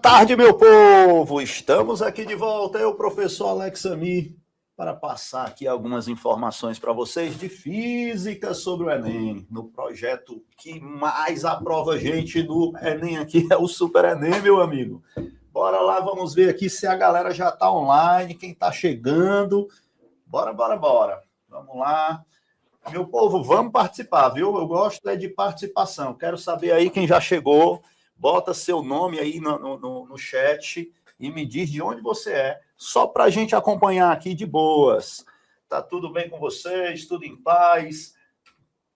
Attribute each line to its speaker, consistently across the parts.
Speaker 1: tarde, meu povo! Estamos aqui de volta, eu, professor Alex Amir, para passar aqui algumas informações para vocês de física sobre o Enem, no projeto que mais aprova gente do Enem aqui, é o Super Enem, meu amigo. Bora lá, vamos ver aqui se a galera já está online, quem está chegando. Bora. Vamos lá. Meu povo, vamos participar, viu? Eu gosto de participação. Quero saber aí quem já chegou. Bota seu nome aí no chat e me diz de onde você é, só para a gente acompanhar aqui de boas. Tá tudo bem com vocês? Tudo em paz?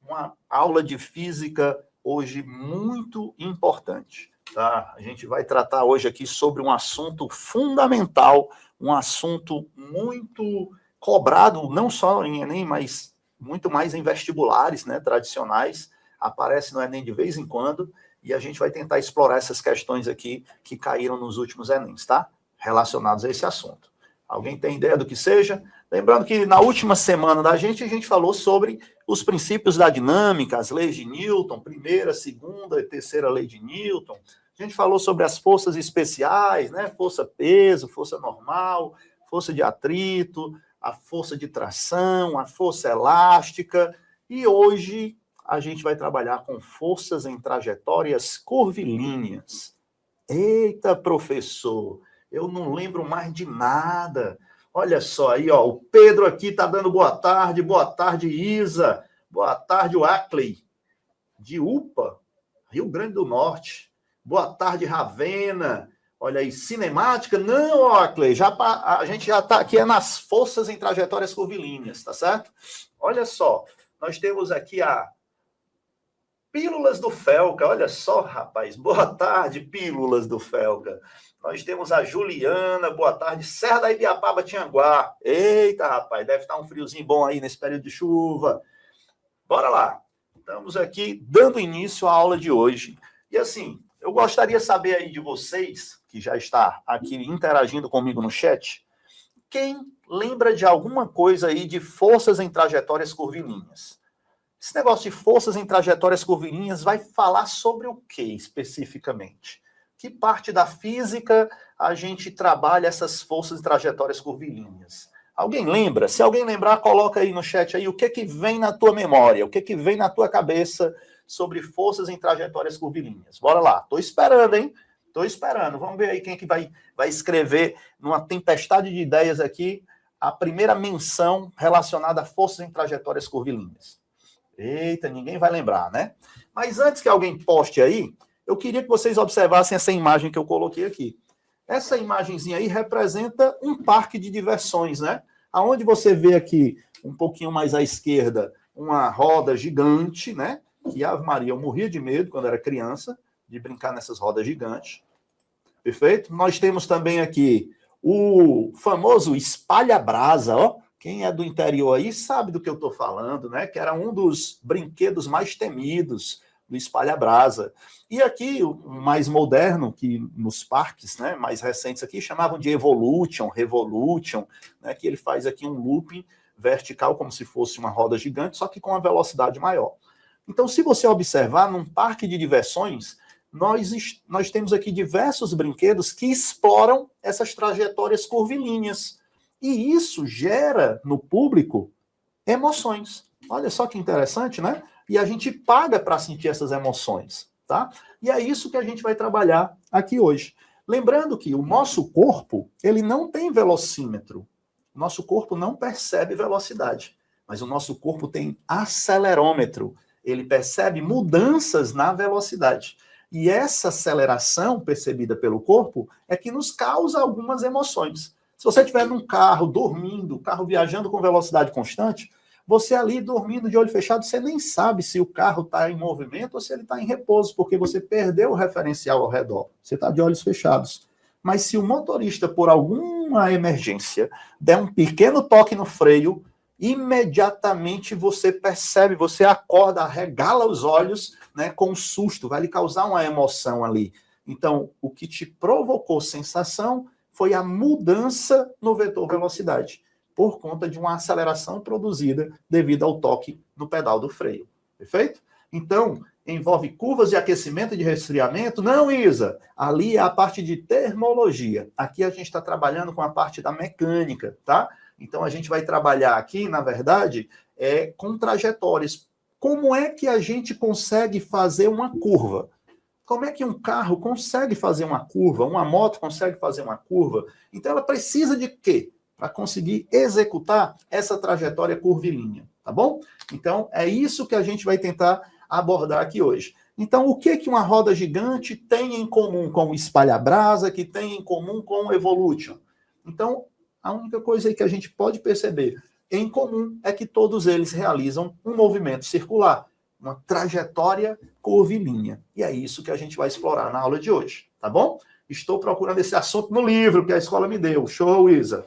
Speaker 1: Uma aula de física hoje muito importante, tá? A gente vai tratar hoje aqui sobre um assunto fundamental, um assunto muito cobrado, não só em Enem, mas muito mais em vestibulares, né, tradicionais. Aparece no Enem de vez em quando. E a gente vai tentar explorar essas questões aqui que caíram nos últimos Enems, tá? Relacionados a esse assunto. Alguém tem ideia do que seja? Lembrando que na última semana da gente, a gente falou sobre os princípios da dinâmica, as leis de Newton, primeira, segunda e terceira lei de Newton. A gente falou sobre as forças especiais, né? Força-peso, força normal, força de atrito, a força de tração, a força elástica. E hoje a gente vai trabalhar com forças em trajetórias curvilíneas. Eita, professor, eu não lembro mais de nada. Olha só aí, ó, o Pedro aqui tá dando boa tarde, Isa, boa tarde, o Ackley, de UPA, Rio Grande do Norte, boa tarde, Ravena, olha aí, cinemática, não, Ackley, a gente já tá aqui nas forças em trajetórias curvilíneas, tá certo? Olha só, nós temos aqui a Pílulas do Felca, olha só, rapaz. Boa tarde, Pílulas do Felca. Nós temos a Juliana, boa tarde. Serra da Ibiapaba, Tianguá. Eita, rapaz, deve estar um friozinho bom aí nesse período de chuva. Bora lá. Estamos aqui dando início à aula de hoje. E assim, eu gostaria de saber aí de vocês, que já está aqui interagindo comigo no chat, quem lembra de alguma coisa aí de forças em trajetórias curvilíneas? Esse negócio de forças em trajetórias curvilíneas vai falar sobre o que especificamente? Que parte da física a gente trabalha essas forças em trajetórias curvilíneas? Alguém lembra? Se alguém lembrar, coloca aí no chat aí o que vem na tua memória, o que vem na tua cabeça sobre forças em trajetórias curvilíneas. Bora lá, tô esperando, hein? Tô esperando. Vamos ver aí quem que vai escrever numa tempestade de ideias aqui a primeira menção relacionada a forças em trajetórias curvilíneas. Eita, ninguém vai lembrar, né? Mas antes que alguém poste aí, eu queria que vocês observassem essa imagem que eu coloquei aqui. Essa imagenzinha aí representa um parque de diversões, né? Aonde você vê aqui, um pouquinho mais à esquerda, uma roda gigante, né? Que Ave Maria, eu morria de medo quando era criança, de brincar nessas rodas gigantes. Perfeito? Nós temos também aqui o famoso espalha-brasa, ó. Quem é do interior aí sabe do que eu estou falando, né? Que era um dos brinquedos mais temidos do espalha-brasa. E aqui, o mais moderno, que nos parques, né, mais recentes aqui, chamavam de Evolution, Revolution, né, que ele faz aqui um looping vertical, como se fosse uma roda gigante, só que com uma velocidade maior. Então, se você observar, num parque de diversões, nós temos aqui diversos brinquedos que exploram essas trajetórias curvilíneas. E isso gera no público emoções. Olha só que interessante, né? E a gente paga para sentir essas emoções, tá? E é isso que a gente vai trabalhar aqui hoje. Lembrando que o nosso corpo, ele não tem velocímetro. O nosso corpo não percebe velocidade, mas o nosso corpo tem acelerômetro. Ele percebe mudanças na velocidade. E essa aceleração percebida pelo corpo é que nos causa algumas emoções. Se você estiver num carro, dormindo, carro viajando com velocidade constante, você ali dormindo de olho fechado, você nem sabe se o carro está em movimento ou se ele está em repouso, porque você perdeu o referencial ao redor. Você está de olhos fechados. Mas se o motorista, por alguma emergência, der um pequeno toque no freio, imediatamente você percebe, você acorda, arregala os olhos, né, com um susto, vai lhe causar uma emoção ali. Então, o que te provocou sensação foi a mudança no vetor velocidade, por conta de uma aceleração produzida devido ao toque no pedal do freio. Perfeito? Então, Envolve curvas de aquecimento e de resfriamento? Não, Isa. Ali é a parte de termologia. Aqui a gente está trabalhando com a parte da mecânica, tá? Então a gente vai trabalhar aqui, na verdade, com trajetórias. Como é que a gente consegue fazer uma curva? Como é que um carro consegue fazer uma curva? Uma moto consegue fazer uma curva? Então ela precisa de quê? Para conseguir executar essa trajetória curvilínea, tá bom? Então é isso que a gente vai tentar abordar aqui hoje. Então, o que uma roda gigante tem em comum com o espalha-brasa, que tem em comum com o Evolution? Então, a única coisa aí que a gente pode perceber em comum é que todos eles realizam um movimento circular, uma trajetória curvilínea. E é isso que a gente vai explorar na aula de hoje, tá bom? Estou procurando esse assunto no livro que a escola me deu. Show, Isa!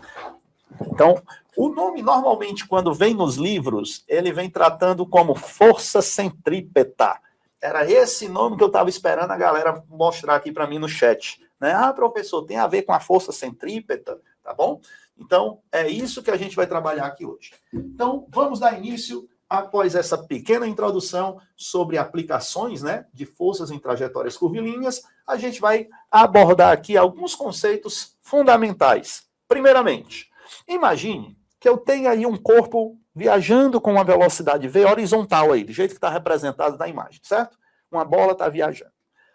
Speaker 1: Então, o nome, normalmente, quando vem nos livros, ele vem tratando como força centrípeta. Era esse nome que eu estava esperando a galera mostrar aqui para mim no chat. Né? Ah, professor, tem a ver com a força centrípeta, tá bom? Então, é isso que a gente vai trabalhar aqui hoje. Então, vamos dar início, após essa pequena introdução sobre aplicações, né, de forças em trajetórias curvilíneas, a gente vai abordar aqui alguns conceitos fundamentais. Primeiramente, imagine que eu tenho aí um corpo viajando com uma velocidade v horizontal aí, do jeito que está representado na imagem, certo? Uma bola está viajando.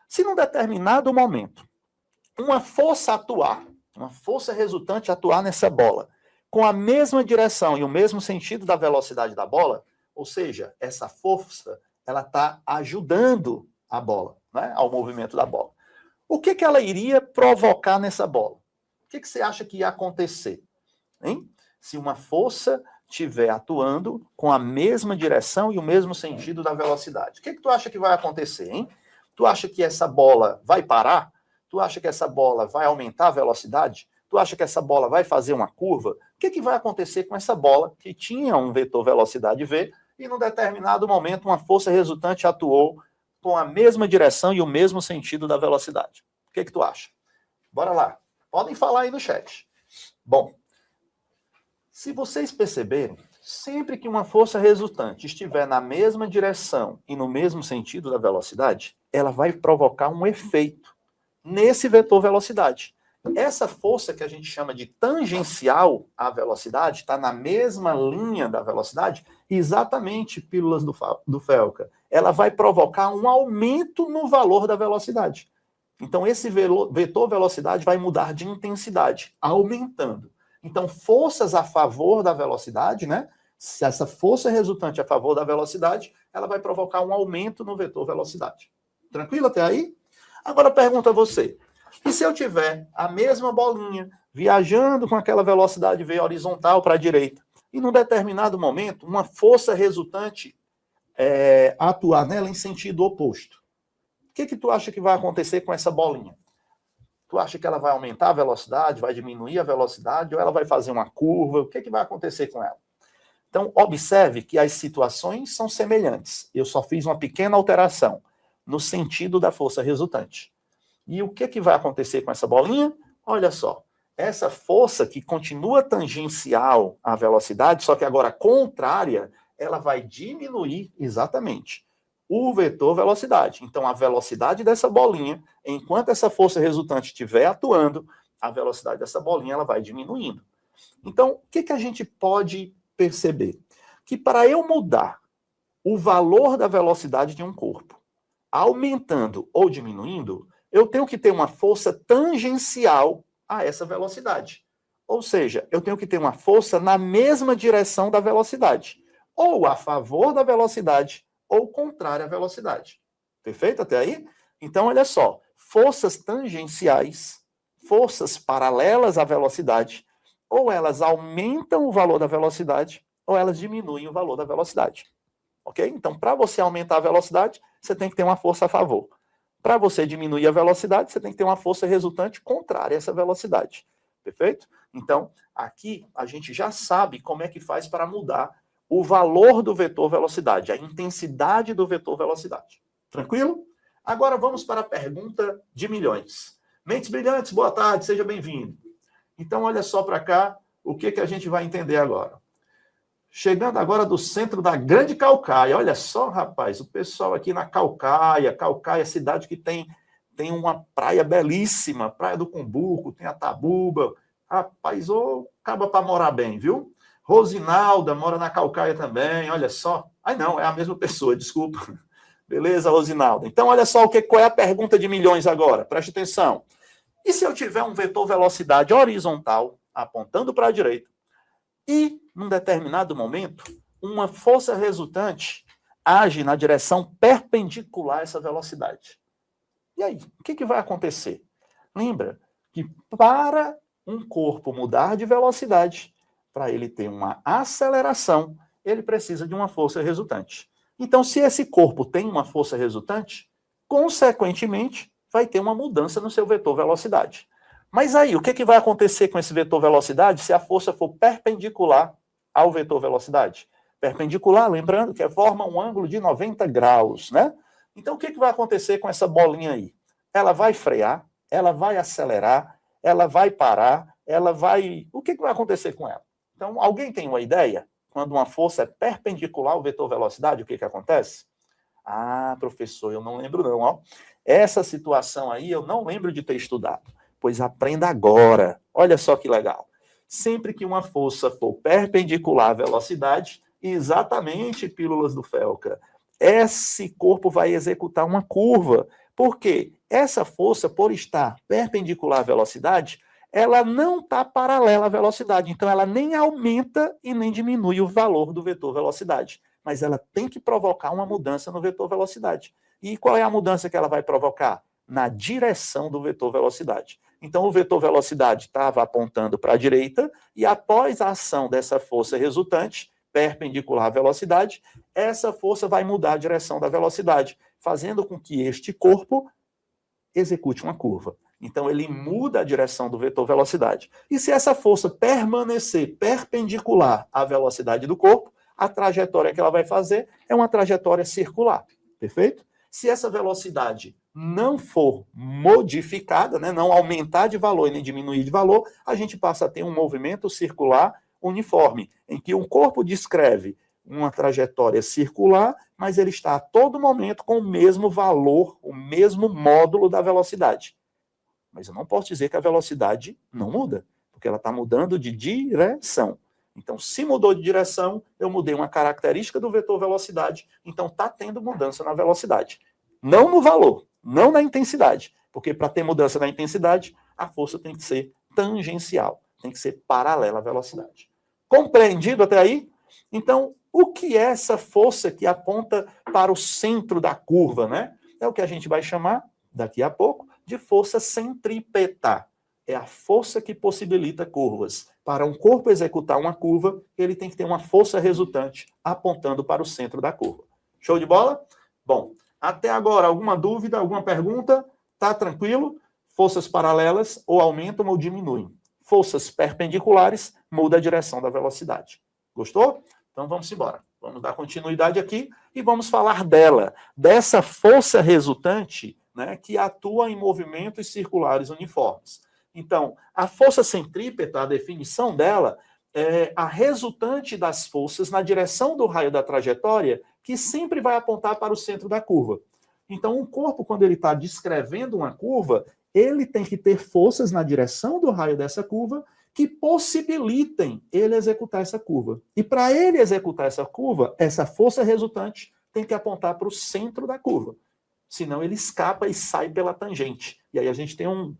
Speaker 1: Se num determinado momento, uma força atuar, uma força resultante atuar nessa bola, com a mesma direção e o mesmo sentido da velocidade da bola, ou seja, essa força, ela está ajudando a bola, né, ao movimento da bola. O que ela iria provocar nessa bola? O que você acha que ia acontecer? Hein? Se uma força estiver atuando com a mesma direção e o mesmo sentido da velocidade. O que tu acha que vai acontecer, hein? Tu acha que essa bola vai parar? Tu acha que essa bola vai aumentar a velocidade? Tu acha que essa bola vai fazer uma curva? O que vai acontecer com essa bola que tinha um vetor velocidade v e num determinado momento uma força resultante atuou com a mesma direção e o mesmo sentido da velocidade? O que tu acha? Bora lá. Podem falar aí no chat. Bom, se vocês perceberem, sempre que uma força resultante estiver na mesma direção e no mesmo sentido da velocidade, ela vai provocar um efeito nesse vetor velocidade. Essa força que a gente chama de tangencial à velocidade, está na mesma linha da velocidade, exatamente, pílulas do Felca. Ela vai provocar um aumento no valor da velocidade. Então, esse vetor velocidade vai mudar de intensidade, aumentando. Então, forças a favor da velocidade, né? Se essa força resultante a favor da velocidade, ela vai provocar um aumento no vetor velocidade. Tranquilo até aí? Agora pergunto a você. E se eu tiver a mesma bolinha viajando com aquela velocidade v horizontal para a direita, e num determinado momento, uma força resultante atuar nela em sentido oposto? O que tu acha que vai acontecer com essa bolinha? Tu acha que ela vai aumentar a velocidade, vai diminuir a velocidade, ou ela vai fazer uma curva? O que vai acontecer com ela? Então, observe que as situações são semelhantes. Eu só fiz uma pequena alteração no sentido da força resultante. E o que vai acontecer com essa bolinha? Olha só, essa força que continua tangencial à velocidade, só que agora contrária, ela vai diminuir exatamente o vetor velocidade. Então, a velocidade dessa bolinha, enquanto essa força resultante estiver atuando, a velocidade dessa bolinha ela vai diminuindo. Então, o que a gente pode perceber? Que para eu mudar o valor da velocidade de um corpo, aumentando ou diminuindo, eu tenho que ter uma força tangencial a essa velocidade. Ou seja, eu tenho que ter uma força na mesma direção da velocidade. Ou a favor da velocidade, ou contrária à velocidade. Perfeito até aí? Então, olha só. Forças tangenciais, forças paralelas à velocidade, ou elas aumentam o valor da velocidade, ou elas diminuem o valor da velocidade. Ok? Então, para você aumentar a velocidade, você tem que ter uma força a favor. Para você diminuir a velocidade, você tem que ter uma força resultante contrária a essa velocidade. Perfeito? Então, aqui a gente já sabe como é que faz para mudar o valor do vetor velocidade, a intensidade do vetor velocidade. Tranquilo? Agora vamos para a pergunta de milhões. Mentes brilhantes, boa tarde, seja bem-vindo. Então, olha só para cá, o que a gente vai entender agora. Chegando agora do centro da Grande Caucaia. Olha só, rapaz, o pessoal aqui na Caucaia. Caucaia, cidade que tem uma praia belíssima, Praia do Cumbuco, tem a Tabuba. Rapaz, ô, acaba para morar bem, viu? Rosinalda mora na Caucaia também, olha só. Ai, não, é a mesma pessoa, desculpa. Beleza, Rosinalda? Então, olha só qual é a pergunta de milhões agora. Preste atenção. E se eu tiver um vetor velocidade horizontal, apontando para a direita, e, num determinado momento, uma força resultante age na direção perpendicular a essa velocidade? E aí, o que vai acontecer? Lembra que para um corpo mudar de velocidade, para ele ter uma aceleração, ele precisa de uma força resultante. Então, se esse corpo tem uma força resultante, consequentemente, vai ter uma mudança no seu vetor velocidade. Mas aí, o que vai acontecer com esse vetor velocidade se a força for perpendicular ao vetor velocidade? Perpendicular, lembrando que forma um ângulo de 90 graus, né? Então, o que vai acontecer com essa bolinha aí? Ela vai frear, ela vai acelerar, ela vai parar, ela vai... O que vai acontecer com ela? Então, alguém tem uma ideia? Quando uma força é perpendicular ao vetor velocidade, o que acontece? Ah, professor, eu não lembro não, ó. Essa situação aí eu não lembro de ter estudado. Pois aprenda agora. Olha só que legal. Sempre que uma força for perpendicular à velocidade, exatamente, pílulas do Felca, esse corpo vai executar uma curva. Por quê? Essa força, por estar perpendicular à velocidade, ela não está paralela à velocidade. Então, ela nem aumenta e nem diminui o valor do vetor velocidade. Mas ela tem que provocar uma mudança no vetor velocidade. E qual é a mudança que ela vai provocar? Na direção do vetor velocidade. Então, o vetor velocidade estava apontando para a direita, e após a ação dessa força resultante, perpendicular à velocidade, essa força vai mudar a direção da velocidade, fazendo com que este corpo execute uma curva. Então, ele muda a direção do vetor velocidade. E se essa força permanecer perpendicular à velocidade do corpo, a trajetória que ela vai fazer é uma trajetória circular. Perfeito? Se essa velocidade não for modificada, né, não aumentar de valor e nem diminuir de valor, a gente passa a ter um movimento circular uniforme, em que um corpo descreve uma trajetória circular, mas ele está a todo momento com o mesmo valor, o mesmo módulo da velocidade. Mas eu não posso dizer que a velocidade não muda, porque ela está mudando de direção. Então, se mudou de direção, eu mudei uma característica do vetor velocidade, então está tendo mudança na velocidade. Não no valor, não na intensidade, porque para ter mudança na intensidade, a força tem que ser tangencial, tem que ser paralela à velocidade. Compreendido até aí? Então, o que é essa força que aponta para o centro da curva, né? É o que a gente vai chamar, daqui a pouco, de força centrípeta. É a força que possibilita curvas. Para um corpo executar uma curva, ele tem que ter uma força resultante apontando para o centro da curva. Show de bola? Bom, até agora, alguma dúvida, alguma pergunta? Tá tranquilo? Forças paralelas ou aumentam ou diminuem. Forças perpendiculares muda a direção da velocidade. Gostou? Então vamos embora. Vamos dar continuidade aqui e vamos falar dela, dessa força resultante, né, que atua em movimentos circulares uniformes. Então, a força centrípeta, a definição dela é a resultante das forças na direção do raio da trajetória, que sempre vai apontar para o centro da curva. Então, um corpo, quando ele está descrevendo uma curva, ele tem que ter forças na direção do raio dessa curva que possibilitem ele executar essa curva. E para ele executar essa curva, essa força resultante tem que apontar para o centro da curva. Senão ele escapa e sai pela tangente. E aí a gente tem um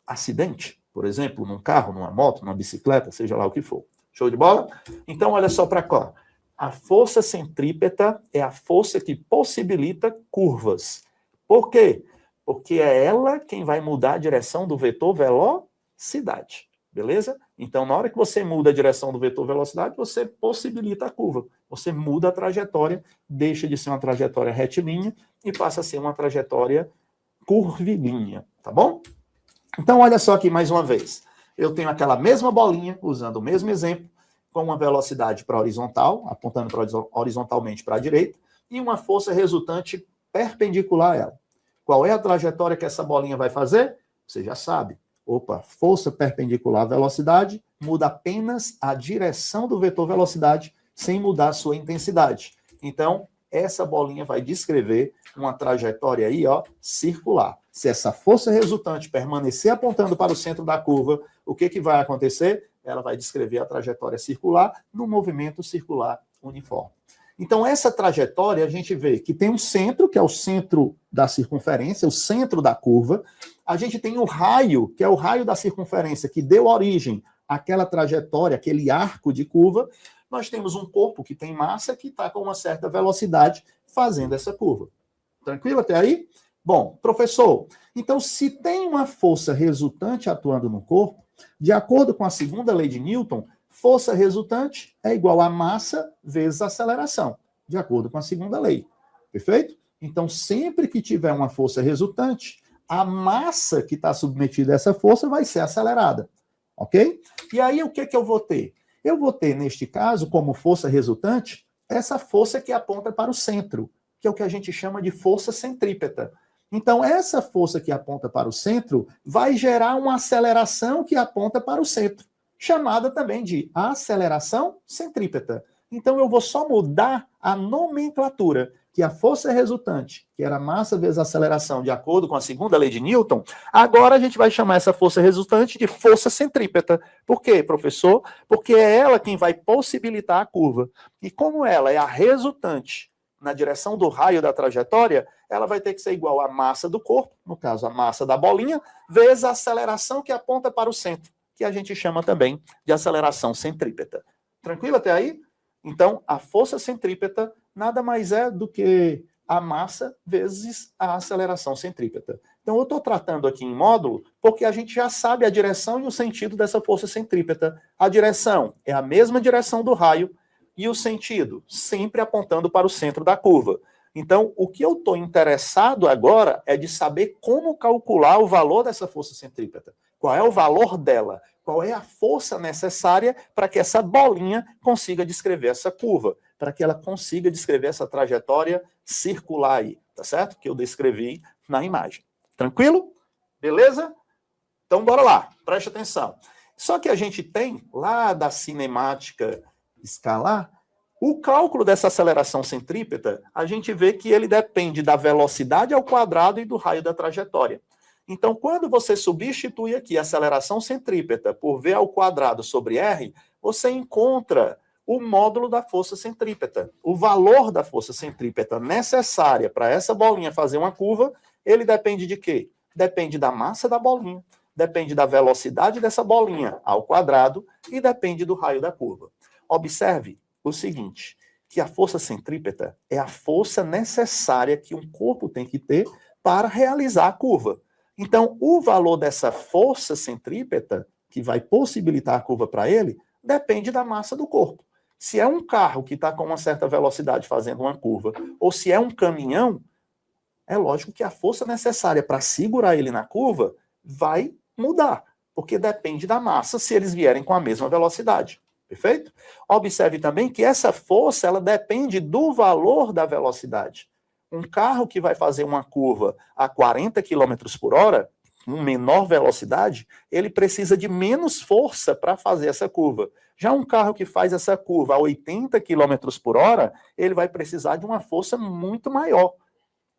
Speaker 1: acidente, por exemplo, num carro, numa moto, numa bicicleta, seja lá o que for. Show de bola? Então, olha só para cá. A força centrípeta é a força que possibilita curvas. Por quê? Porque é ela quem vai mudar a direção do vetor velocidade. Beleza? Então, na hora que você muda a direção do vetor velocidade, você possibilita a curva. Você muda a trajetória, deixa de ser uma trajetória retilínea e passa a ser uma trajetória curvilínea. Tá bom? Então, olha só aqui mais uma vez. Eu tenho aquela mesma bolinha, usando o mesmo exemplo, com uma velocidade para horizontal, apontando horizontalmente para a direita, e uma força resultante perpendicular a ela. Qual é a trajetória que essa bolinha vai fazer? Você já sabe. Opa, força perpendicular à velocidade muda apenas a direção do vetor velocidade, sem mudar a sua intensidade. Então, essa bolinha vai descrever uma trajetória aí, ó, circular. Se essa força resultante permanecer apontando para o centro da curva, o que vai acontecer? Ela vai descrever a trajetória circular no movimento circular uniforme. Então, essa trajetória, a gente vê que tem um centro, que é o centro da circunferência, o centro da curva. A gente tem o raio, que é o raio da circunferência, que deu origem àquela trajetória, aquele arco de curva. Nós temos um corpo que tem massa, que está com uma certa velocidade fazendo essa curva. Tranquilo até aí? Bom, professor, então se tem uma força resultante atuando no corpo, de acordo com a segunda lei de Newton, força resultante é igual a massa vezes aceleração, de acordo com a segunda lei. Perfeito? Então, sempre que tiver uma força resultante, a massa que está submetida a essa força vai ser acelerada. Ok? E aí, o que eu vou ter? Eu vou ter, neste caso, como força resultante, essa força que aponta para o centro, que é o que a gente chama de força centrípeta. Então, essa força que aponta para o centro vai gerar uma aceleração que aponta para o centro, chamada também de aceleração centrípeta. Então, eu vou só mudar a nomenclatura, que a força resultante, que era massa vezes aceleração, de acordo com a segunda lei de Newton, agora a gente vai chamar essa força resultante de força centrípeta. Por quê, professor? Porque é ela quem vai possibilitar a curva. E como ela é a resultante na direção do raio da trajetória, ela vai ter que ser igual à massa do corpo, no caso, a massa da bolinha, vezes a aceleração que aponta para o centro, que a gente chama também de aceleração centrípeta. Tranquilo até aí? Então, a força centrípeta nada mais é do que a massa vezes a aceleração centrípeta. Então, eu estou tratando aqui em módulo porque a gente já sabe a direção e o sentido dessa força centrípeta. A direção é a mesma direção do raio e o sentido sempre apontando para o centro da curva. Então, o que eu estou interessado agora é de saber como calcular o valor dessa força centrípeta. Qual é o valor dela? Qual é a força necessária para que essa bolinha consiga descrever essa curva? Para que ela consiga descrever essa trajetória circular aí, tá certo? Que eu descrevi na imagem. Tranquilo? Beleza? Então, bora lá. Preste atenção. Só que a gente tem, lá da cinemática escalar, o cálculo dessa aceleração centrípeta, a gente vê que ele depende da velocidade ao quadrado e do raio da trajetória. Então, quando você substitui aqui a aceleração centrípeta por V ao quadrado sobre R, você encontra o módulo da força centrípeta. O valor da força centrípeta necessária para essa bolinha fazer uma curva, ele depende de quê? Depende da massa da bolinha, depende da velocidade dessa bolinha ao quadrado e depende do raio da curva. Observe o seguinte, que a força centrípeta é a força necessária que um corpo tem que ter para realizar a curva. Então, o valor dessa força centrípeta, que vai possibilitar a curva para ele, depende da massa do corpo. Se é um carro que está com uma certa velocidade fazendo uma curva, ou se é um caminhão, é lógico que a força necessária para segurar ele na curva vai mudar, porque depende da massa se eles vierem com a mesma velocidade. Perfeito? Observe também que essa força ela depende do valor da velocidade. Um carro que vai fazer uma curva a 40 km por hora, com menor velocidade, ele precisa de menos força para fazer essa curva. Já um carro que faz essa curva a 80 km por hora, ele vai precisar de uma força muito maior.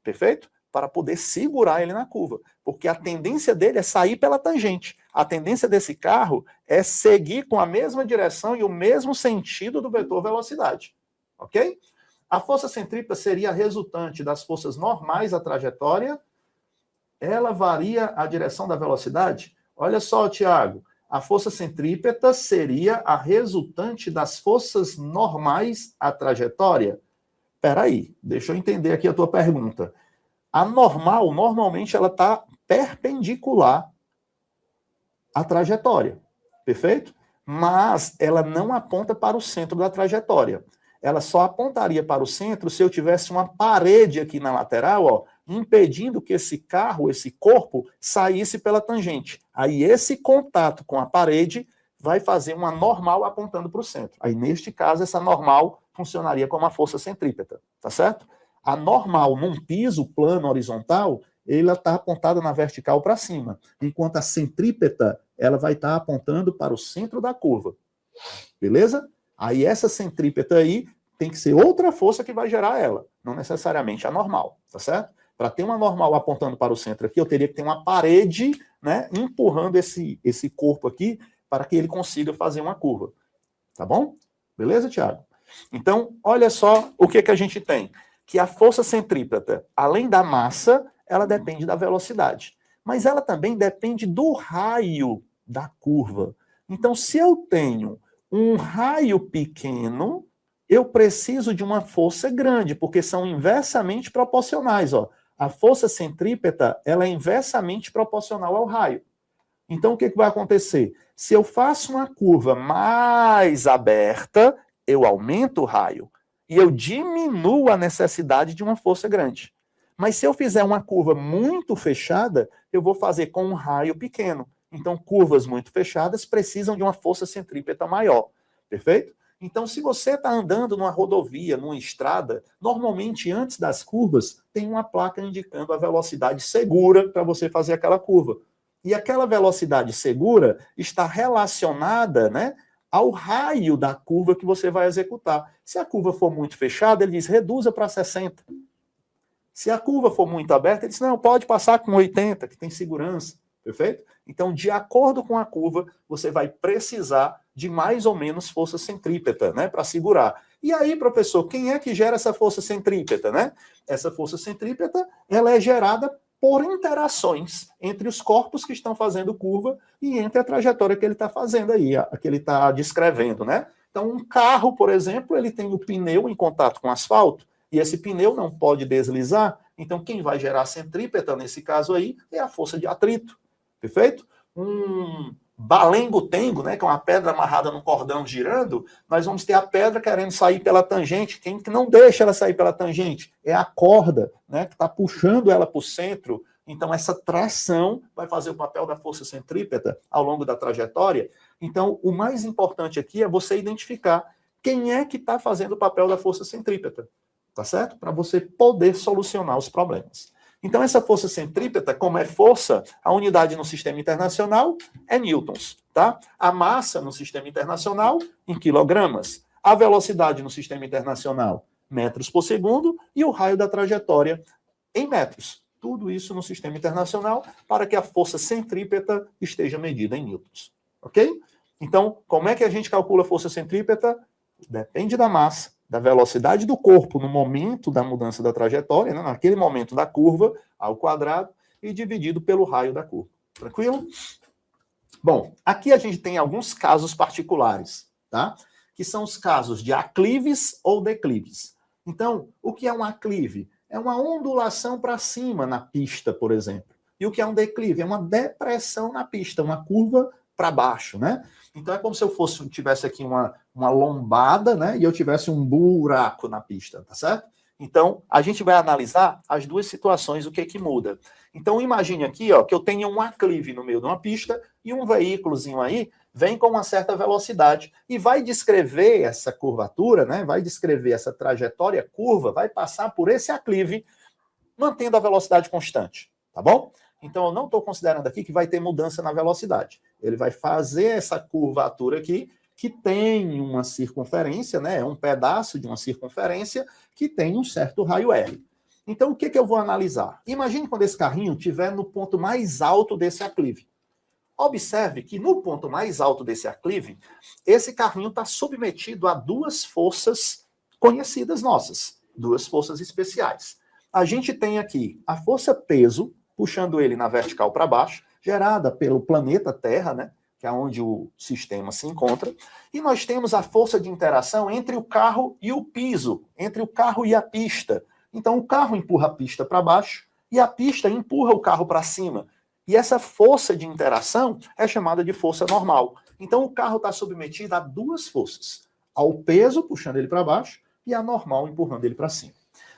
Speaker 1: Perfeito? Para poder segurar ele na curva. Porque a tendência dele é sair pela tangente. A tendência desse carro é seguir com a mesma direção e o mesmo sentido do vetor velocidade. Ok? A força centrípeta seria a resultante das forças normais à trajetória. Ela varia a direção da velocidade? Olha só, Tiago. A força centrípeta seria a resultante das forças normais à trajetória? Espera aí, deixa eu entender aqui a tua pergunta. A normal, normalmente, ela está perpendicular à trajetória, perfeito? Mas ela não aponta para o centro da trajetória. Ela só apontaria para o centro se eu tivesse uma parede aqui na lateral, ó, impedindo que esse carro, esse corpo, saísse pela tangente. Aí esse contato com a parede vai fazer uma normal apontando para o centro. Aí, neste caso, essa normal funcionaria como a força centrípeta, tá certo? A normal num piso plano horizontal, ela está apontada na vertical para cima, enquanto a centrípeta ela vai estar apontando para o centro da curva. Beleza? Aí essa centrípeta aí tem que ser outra força que vai gerar ela, não necessariamente a normal, tá certo? Para ter uma normal apontando para o centro aqui, eu teria que ter uma parede, né, empurrando esse corpo aqui para que ele consiga fazer uma curva. Tá bom? Beleza, Thiago? Então, olha só o que a gente tem. Que a força centrípeta, além da massa, ela depende da velocidade. Mas ela também depende do raio da curva. Então, se eu tenho um raio pequeno, eu preciso de uma força grande, porque são inversamente proporcionais. Ó. A força centrípeta, ela é inversamente proporcional ao raio. Então, o que vai acontecer? Se eu faço uma curva mais aberta, eu aumento o raio e eu diminuo a necessidade de uma força grande. Mas se eu fizer uma curva muito fechada, eu vou fazer com um raio pequeno. Então, curvas muito fechadas precisam de uma força centrípeta maior. Perfeito? Então, se você está andando numa rodovia, numa estrada, normalmente antes das curvas tem uma placa indicando a velocidade segura para você fazer aquela curva. E aquela velocidade segura está relacionada, né, ao raio da curva que você vai executar. Se a curva for muito fechada, ele diz reduza para 60. Se a curva for muito aberta, ele diz não, pode passar com 80, que tem segurança. Perfeito? Então, de acordo com a curva, você vai precisar de mais ou menos força centrípeta, né, para segurar. E aí, professor, quem é que gera essa força centrípeta, né? Essa força centrípeta, ela é gerada por interações entre os corpos que estão fazendo curva e entre a trajetória que ele está fazendo aí, que ele está descrevendo, né? Então, um carro, por exemplo, ele tem o pneu em contato com o asfalto, e esse pneu não pode deslizar, então quem vai gerar centrípeta nesse caso aí é a força de atrito, perfeito? Um balengo-tengo, né, que é uma pedra amarrada num cordão girando, nós vamos ter a pedra querendo sair pela tangente, quem que não deixa ela sair pela tangente? É a corda, né, que está puxando ela para o centro. Então essa tração vai fazer o papel da força centrípeta ao longo da trajetória. Então o mais importante aqui é você identificar quem é que está fazendo o papel da força centrípeta, tá certo? Para você poder solucionar os problemas. Então, essa força centrípeta, como é força, a unidade no sistema internacional é newtons, tá? A massa no sistema internacional, em quilogramas. A velocidade no sistema internacional, metros por segundo. E o raio da trajetória, em metros. Tudo isso no sistema internacional, para que a força centrípeta esteja medida em newtons. Ok? Então, como é que a gente calcula a força centrípeta? Depende da massa, da velocidade do corpo no momento da mudança da trajetória, né, naquele momento da curva ao quadrado, e dividido pelo raio da curva. Tranquilo? Bom, aqui a gente tem alguns casos particulares, tá? Que são os casos de aclives ou declives. Então, o que é um aclive? É uma ondulação para cima na pista, por exemplo. E o que é um declive? É uma depressão na pista, uma curva para baixo, né? Então é como se eu tivesse aqui uma lombada, né? E eu tivesse um buraco na pista, tá certo? Então, a gente vai analisar as duas situações, o que é que muda. Então, imagine aqui, ó, que eu tenho um aclive no meio de uma pista e um veículozinho aí vem com uma certa velocidade e vai descrever essa curvatura, né? Vai descrever essa trajetória curva, vai passar por esse aclive, mantendo a velocidade constante, tá bom? Então, eu não estou considerando aqui que vai ter mudança na velocidade. Ele vai fazer essa curvatura aqui, que tem uma circunferência, né? É um pedaço de uma circunferência que tem um certo raio L. Então, o que eu vou analisar? Imagine quando esse carrinho estiver no ponto mais alto desse aclive. Observe que no ponto mais alto desse aclive, esse carrinho está submetido a duas forças conhecidas nossas, duas forças especiais. A gente tem aqui a força peso, puxando ele na vertical para baixo, gerada pelo planeta Terra, né, que é onde o sistema se encontra, e nós temos a força de interação entre o carro e o piso, entre o carro e a pista. Então, o carro empurra a pista para baixo e a pista empurra o carro para cima. E essa força de interação é chamada de força normal. Então, o carro está submetido a duas forças, ao peso, puxando ele para baixo, e a normal, empurrando ele para cima.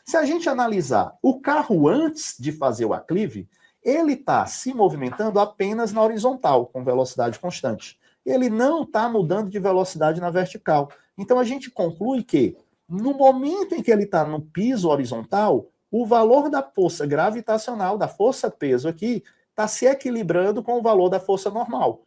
Speaker 1: Se a gente analisar o carro antes de fazer o aclive, ele está se movimentando apenas na horizontal, com velocidade constante. Ele não está mudando de velocidade na vertical. Então a gente conclui que, no momento em que ele está no piso horizontal, o valor da força gravitacional, da força-peso aqui, está se equilibrando com o valor da força normal,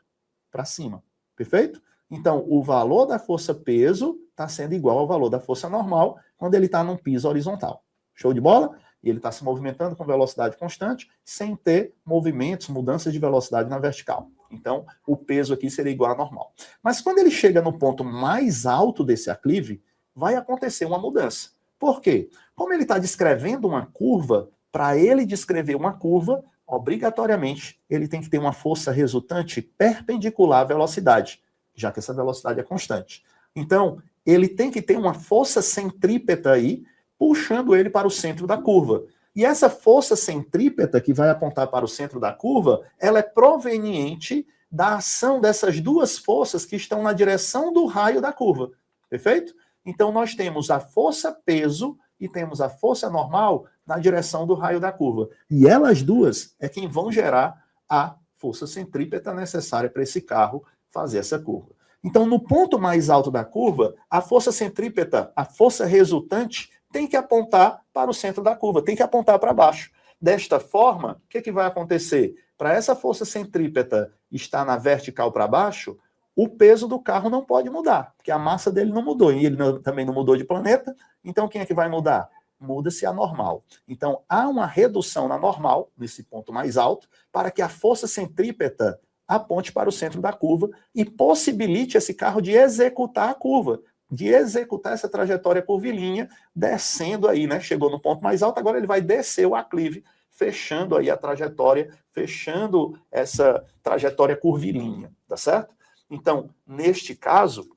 Speaker 1: para cima. Perfeito? Então, o valor da força-peso está sendo igual ao valor da força normal quando ele está num piso horizontal. Show de bola? E ele está se movimentando com velocidade constante, sem ter movimentos, mudanças de velocidade na vertical. Então, o peso aqui seria igual a normal. Mas quando ele chega no ponto mais alto desse aclive, vai acontecer uma mudança. Por quê? Como ele está descrevendo uma curva, para ele descrever uma curva, obrigatoriamente, ele tem que ter uma força resultante perpendicular à velocidade, já que essa velocidade é constante. Então, ele tem que ter uma força centrípeta aí, puxando ele para o centro da curva. E essa força centrípeta que vai apontar para o centro da curva, ela é proveniente da ação dessas duas forças que estão na direção do raio da curva. Perfeito? Então, nós temos a força-peso e temos a força normal na direção do raio da curva. E elas duas é quem vão gerar a força centrípeta necessária para esse carro fazer essa curva. Então, no ponto mais alto da curva, a força centrípeta, a força resultante, tem que apontar para o centro da curva, tem que apontar para baixo. Desta forma, o que vai acontecer? Para essa força centrípeta estar na vertical para baixo, o peso do carro não pode mudar, porque a massa dele não mudou, e ele também não mudou de planeta, então quem é que vai mudar? Muda-se a normal. Então, há uma redução na normal, nesse ponto mais alto, para que a força centrípeta aponte para o centro da curva e possibilite esse carro de executar a curva, de executar essa trajetória curvilínea, descendo aí, né? Chegou no ponto mais alto, agora ele vai descer o aclive, fechando aí a trajetória, fechando essa trajetória curvilínea, tá certo? Então, neste caso,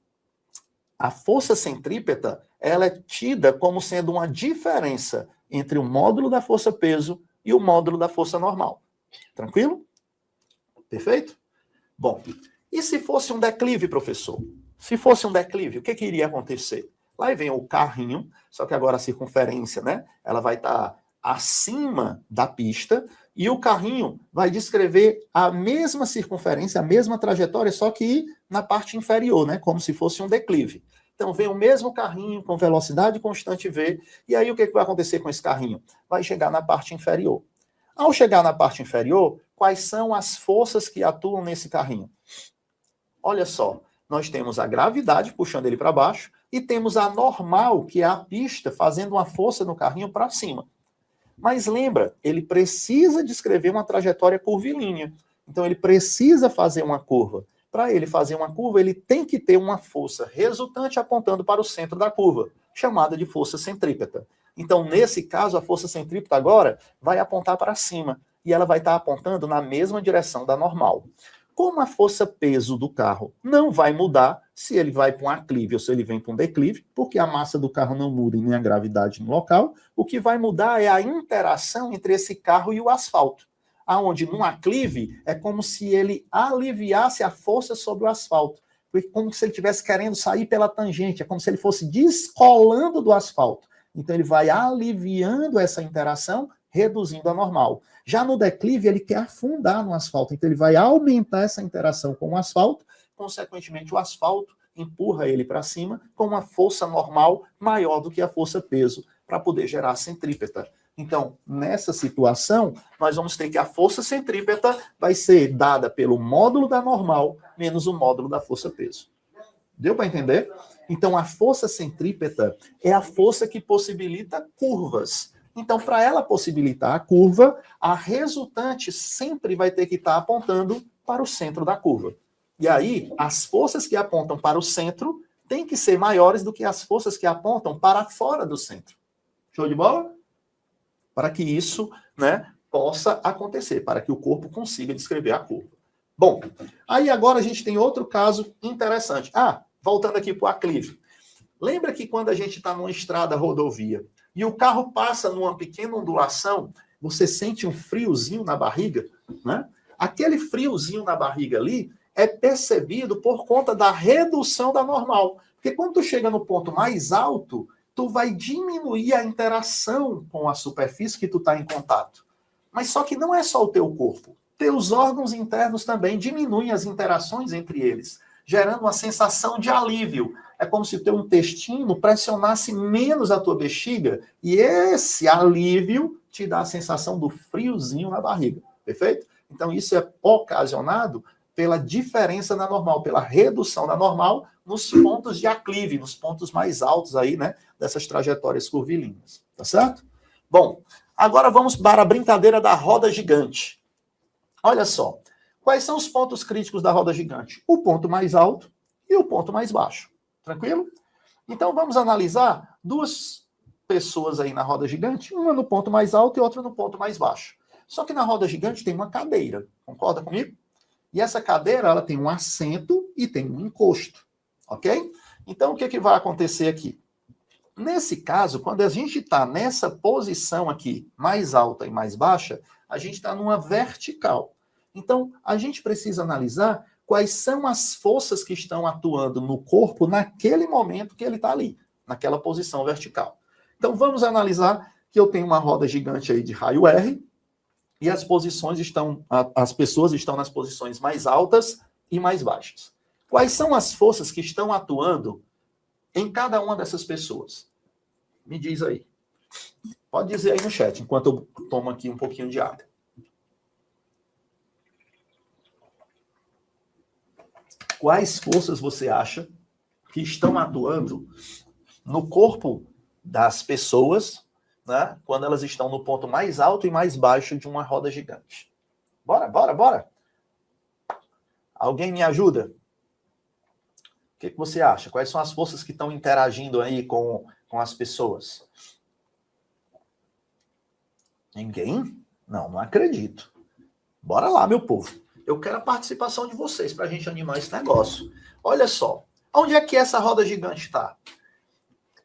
Speaker 1: a força centrípeta, ela é tida como sendo uma diferença entre o módulo da força-peso e o módulo da força normal. Tranquilo? Perfeito? Bom, e se fosse um declive, professor? Se fosse um declive, o que iria acontecer? Lá vem o carrinho, só que agora a circunferência, né? Ela vai estar acima da pista e o carrinho vai descrever a mesma circunferência, a mesma trajetória, só que na parte inferior, né? Como se fosse um declive. Então vem o mesmo carrinho com velocidade constante V, e aí o que vai acontecer com esse carrinho? Vai chegar na parte inferior. Ao chegar na parte inferior, quais são as forças que atuam nesse carrinho? Olha só, nós temos a gravidade puxando ele para baixo e temos a normal, que é a pista, fazendo uma força no carrinho para cima. Mas lembra, ele precisa descrever uma trajetória curvilínea. Então ele precisa fazer uma curva. Para ele fazer uma curva, ele tem que ter uma força resultante apontando para o centro da curva, chamada de força centrípeta. Então, nesse caso, a força centrípeta agora vai apontar para cima. E ela vai estar apontando na mesma direção da normal. Como a força-peso do carro não vai mudar se ele vai para um aclive ou se ele vem para um declive, porque a massa do carro não muda e nem a gravidade no local, o que vai mudar é a interação entre esse carro e o asfalto. Aonde num aclive é como se ele aliviasse a força sobre o asfalto. Como se ele estivesse querendo sair pela tangente, é como se ele fosse descolando do asfalto. Então ele vai aliviando essa interação, reduzindo a normal. Já no declive, ele quer afundar no asfalto, então ele vai aumentar essa interação com o asfalto, consequentemente o asfalto empurra ele para cima com uma força normal maior do que a força-peso, para poder gerar a centrípeta. Então, nessa situação, nós vamos ter que a força centrípeta vai ser dada pelo módulo da normal menos o módulo da força-peso. Deu para entender? Então, a força centrípeta é a força que possibilita curvas. Então, para ela possibilitar a curva, a resultante sempre vai ter que estar apontando para o centro da curva. E aí, as forças que apontam para o centro têm que ser maiores do que as forças que apontam para fora do centro. Show de bola? Para que isso, né, possa acontecer, para que o corpo consiga descrever a curva. Bom, aí agora a gente tem outro caso interessante. Voltando aqui para o aclive. Lembra que quando a gente está numa estrada, rodovia, e o carro passa numa pequena ondulação, você sente um friozinho na barriga, né? Aquele friozinho na barriga ali é percebido por conta da redução da normal. Porque quando tu chega no ponto mais alto, tu vai diminuir a interação com a superfície que tu está em contato. Mas só que não é só o teu corpo. Teus órgãos internos também diminuem as interações entre eles, gerando uma sensação de alívio. É como se o teu intestino pressionasse menos a tua bexiga e esse alívio te dá a sensação do friozinho na barriga. Perfeito? Então isso é ocasionado pela diferença na normal, pela redução da normal nos pontos de aclive, nos pontos mais altos aí, né, dessas trajetórias curvilíneas, tá certo? Bom, agora vamos para a brincadeira da roda gigante. Olha só, quais são os pontos críticos da roda gigante? O ponto mais alto e o ponto mais baixo, tranquilo? Então vamos analisar duas pessoas aí na roda gigante, uma no ponto mais alto e outra no ponto mais baixo. Só que na roda gigante tem uma cadeira, concorda comigo? E essa cadeira, ela tem um assento e tem um encosto, ok? Então, o que vai acontecer aqui? Nesse caso, quando a gente está nessa posição aqui, mais alta e mais baixa, a gente está numa vertical. Então, a gente precisa analisar quais são as forças que estão atuando no corpo naquele momento que ele está ali, naquela posição vertical. Então, vamos analisar que eu tenho uma roda gigante aí de raio R, e as pessoas estão nas posições mais altas e mais baixas. Quais são as forças que estão atuando em cada uma dessas pessoas? Me diz aí. Pode dizer aí no chat, enquanto eu tomo aqui um pouquinho de água. Quais forças você acha que estão atuando no corpo das pessoas, né, quando elas estão no ponto mais alto e mais baixo de uma roda gigante? Bora. Alguém me ajuda? O que você acha? Quais são as forças que estão interagindo aí com as pessoas? Ninguém? Não acredito. Bora lá, meu povo. Eu quero a participação de vocês para a gente animar esse negócio. Olha só, onde é que essa roda gigante está?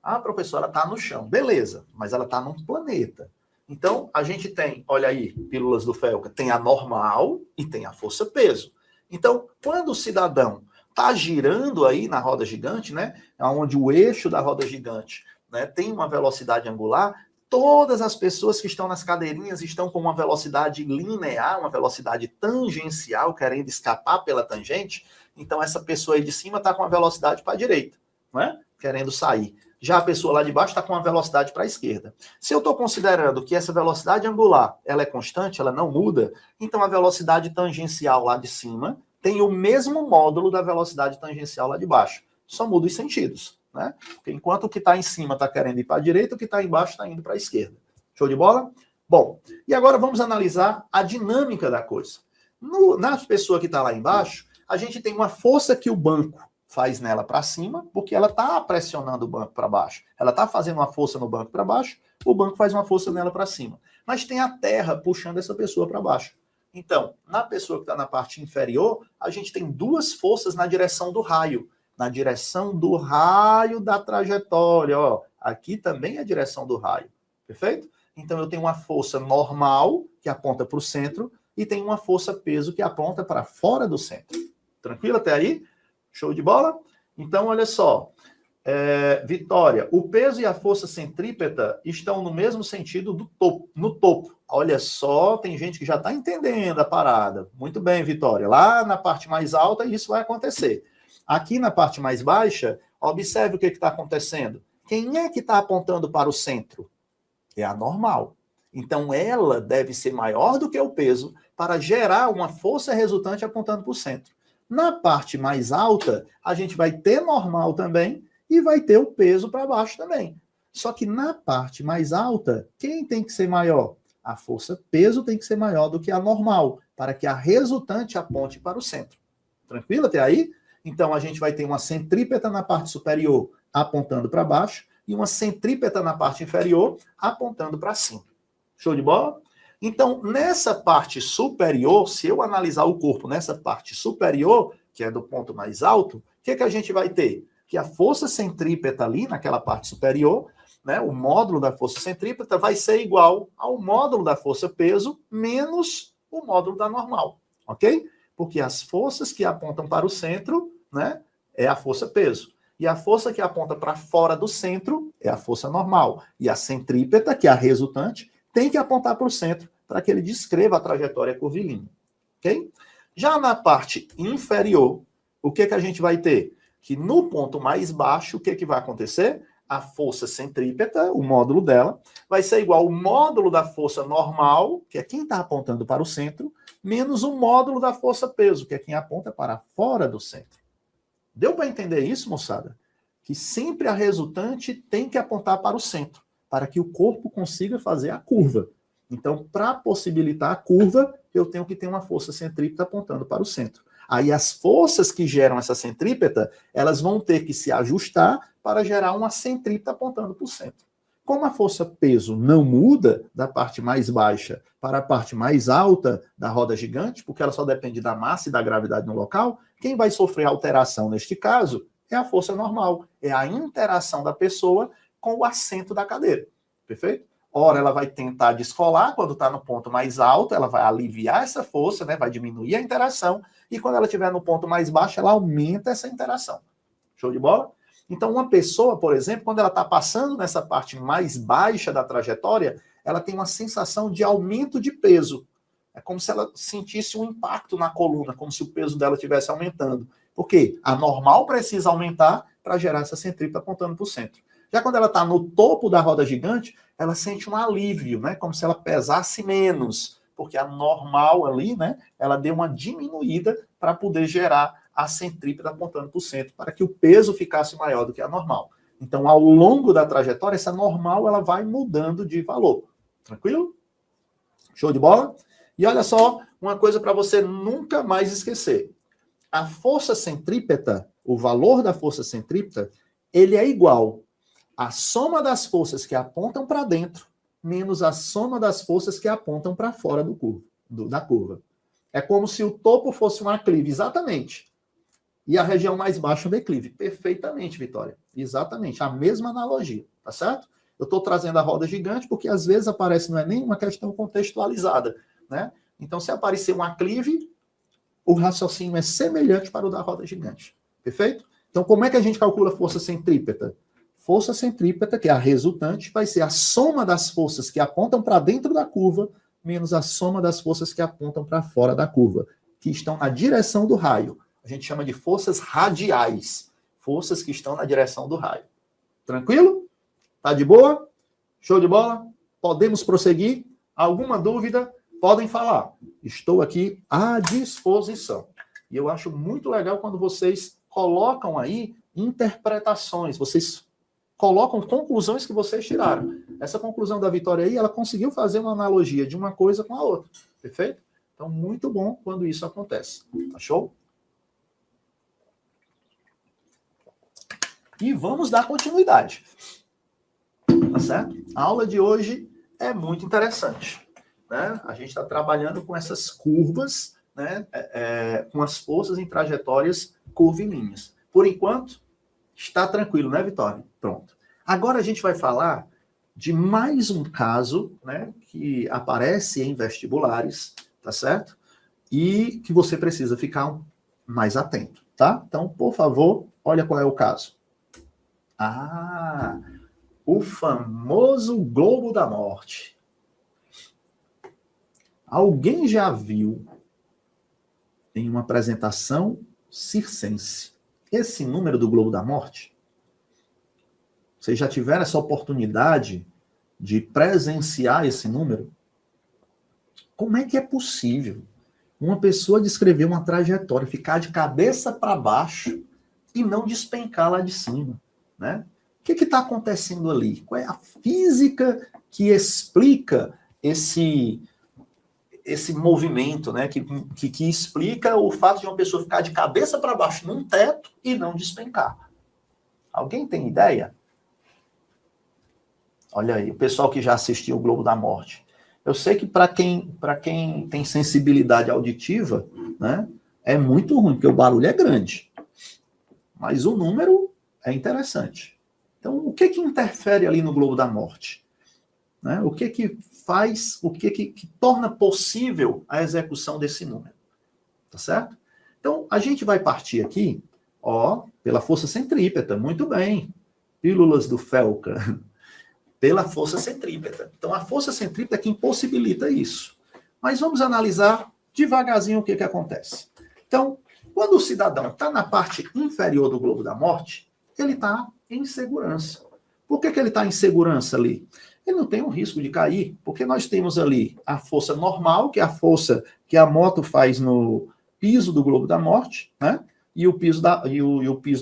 Speaker 1: Ah, professora, está no chão. Beleza, mas ela está num planeta. Então, a gente tem, olha aí, pílulas do Felca, tem a normal e tem a força-peso. Então, quando o cidadão está girando aí na roda gigante, né, onde o eixo da roda gigante, né, tem uma velocidade angular, todas as pessoas que estão nas cadeirinhas estão com uma velocidade linear, uma velocidade tangencial, querendo escapar pela tangente. Então, essa pessoa aí de cima está com uma velocidade para a direita, né, querendo sair. Já a pessoa lá de baixo está com uma velocidade para a esquerda. Se eu estou considerando que essa velocidade angular ela é constante, ela não muda, então a velocidade tangencial lá de cima tem o mesmo módulo da velocidade tangencial lá de baixo. Só muda os sentidos, né? Porque enquanto o que está em cima está querendo ir para a direita, o que está embaixo está indo para a esquerda. Show de bola? Bom, e agora vamos analisar a dinâmica da coisa. Na pessoa que está lá embaixo, a gente tem uma força que o banco faz nela para cima, porque ela está pressionando o banco para baixo. Ela está fazendo uma força no banco para baixo, o banco faz uma força nela para cima. Mas tem a terra puxando essa pessoa para baixo. Então, na pessoa que está na parte inferior, a gente tem duas forças na direção do raio. Na direção do raio da trajetória. Ó, aqui também é a direção do raio. Perfeito? Então, eu tenho uma força normal, que aponta para o centro, e tenho uma força peso, que aponta para fora do centro. Tranquilo até aí? Show de bola? Então, olha só. Vitória, o peso e a força centrípeta estão no mesmo sentido no topo. Olha só, tem gente que já está entendendo a parada. Muito bem, Vitória. Lá na parte mais alta, isso vai acontecer. Aqui na parte mais baixa, observe o que está acontecendo. Quem é que está apontando para o centro? É a normal. Então, ela deve ser maior do que o peso para gerar uma força resultante apontando para o centro. Na parte mais alta, a gente vai ter normal também e vai ter o peso para baixo também. Só que na parte mais alta, quem tem que ser maior? A força peso tem que ser maior do que a normal, para que a resultante aponte para o centro. Tranquilo até aí? Então, a gente vai ter uma centrípeta na parte superior apontando para baixo e uma centrípeta na parte inferior apontando para cima. Show de bola? Então, nessa parte superior, se eu analisar o corpo nessa parte superior, que é do ponto mais alto, o que a gente vai ter? Que a força centrípeta ali, naquela parte superior, né, o módulo da força centrípeta vai ser igual ao módulo da força peso menos o módulo da normal, ok? Porque as forças que apontam para o centro, né, é a força peso. E a força que aponta para fora do centro é a força normal. E a centrípeta, que é a resultante, tem que apontar para o centro para que ele descreva a trajetória curvilínea. Ok? Já na parte inferior, o que a gente vai ter? Que no ponto mais baixo, o que vai acontecer? a força centrípeta, o módulo dela, vai ser igual ao módulo da força normal, que é quem está apontando para o centro, menos o módulo da força peso, que é quem aponta para fora do centro. Deu para entender isso, moçada? Que sempre a resultante tem que apontar para o centro, para que o corpo consiga fazer a curva. Então, para possibilitar a curva, eu tenho que ter uma força centrípeta apontando para o centro. Aí as forças que geram essa centrípeta, elas vão ter que se ajustar para gerar uma centrípeta apontando para o centro. Como a força peso não muda da parte mais baixa para a parte mais alta da roda gigante, porque ela só depende da massa e da gravidade no local, quem vai sofrer alteração neste caso é a força normal, é a interação da pessoa com o assento da cadeira. Perfeito? Ora, ela vai tentar descolar, quando está no ponto mais alto, ela vai aliviar essa força, né, vai diminuir a interação, e quando ela estiver no ponto mais baixo, ela aumenta essa interação. Show de bola? Então, uma pessoa, por exemplo, quando ela está passando nessa parte mais baixa da trajetória, ela tem uma sensação de aumento de peso. É como se ela sentisse um impacto na coluna, como se o peso dela estivesse aumentando. Por quê? A normal precisa aumentar para gerar essa centrípeta apontando para o centro. Já quando ela está no topo da roda gigante, ela sente um alívio, né? Como se ela pesasse menos, porque a normal ali, né? Ela deu uma diminuída para poder gerar a centrípeta apontando para o centro, para que o peso ficasse maior do que a normal. Então, ao longo da trajetória, essa normal ela vai mudando de valor. Tranquilo? Show de bola? E olha só, uma coisa para você nunca mais esquecer. A força centrípeta, o valor da força centrípeta, ele é igual à soma das forças que apontam para dentro, menos a soma das forças que apontam para fora da curva. É como se o topo fosse um aclive, exatamente. E a região mais baixa um declive. Perfeitamente, Vitória. Exatamente. A mesma analogia, tá certo? Eu estou trazendo a roda gigante porque às vezes aparece, não é nem uma questão contextualizada, né? Então, se aparecer um aclive, o raciocínio é semelhante para o da roda gigante. Perfeito? Então, como é que a gente calcula a força centrípeta? Força centrípeta, que é a resultante, vai ser a soma das forças que apontam para dentro da curva, menos a soma das forças que apontam para fora da curva, que estão na direção do raio. A gente chama de forças radiais. Forças que estão na direção do raio. Tranquilo? Tá de boa? Show de bola? Podemos prosseguir? Alguma dúvida? Podem falar. Estou aqui à disposição. E eu acho muito legal quando vocês colocam aí interpretações, vocês colocam conclusões que vocês tiraram. Essa conclusão da Vitória aí, ela conseguiu fazer uma analogia de uma coisa com a outra. Perfeito? Então, muito bom quando isso acontece. Tá show? E vamos dar continuidade. Tá certo? A aula de hoje é muito interessante. Né? A gente está trabalhando com essas curvas, né? Com as forças em trajetórias curvilíneas. Por enquanto, está tranquilo, né, Vitória? Pronto. Agora a gente vai falar de mais um caso, né, que aparece em vestibulares, tá certo? E que você precisa ficar mais atento, tá? Então, por favor, olha qual é o caso. Ah, o famoso Globo da Morte. Alguém já viu em uma apresentação circense esse número do Globo da Morte? Vocês já tiveram essa oportunidade de presenciar esse número? Como é que é possível uma pessoa descrever uma trajetória, ficar de cabeça para baixo e não despencar lá de cima, né? O que está acontecendo ali? Qual é a física que explica esse movimento, né? Que explica o fato de uma pessoa ficar de cabeça para baixo num teto e não despencar? Alguém tem ideia? Olha aí, o pessoal que já assistiu o Globo da Morte. Eu sei que para quem tem sensibilidade auditiva, né, é muito ruim, porque o barulho é grande. Mas o número é interessante. Então, o que interfere ali no Globo da Morte? Né? O que faz, o que torna possível a execução desse número? Tá certo? Então, a gente vai partir aqui, pela força centrípeta. Muito bem. Pílulas do Felca. Pela força centrípeta. Então, a força centrípeta é que impossibilita isso. Mas vamos analisar devagarzinho o que acontece. Então, quando o cidadão está na parte inferior do Globo da Morte, ele está em segurança. Por que ele está em segurança ali? Ele não tem um risco de cair, porque nós temos ali a força normal, que é a força que a moto faz no piso do globo da morte, né? E o piso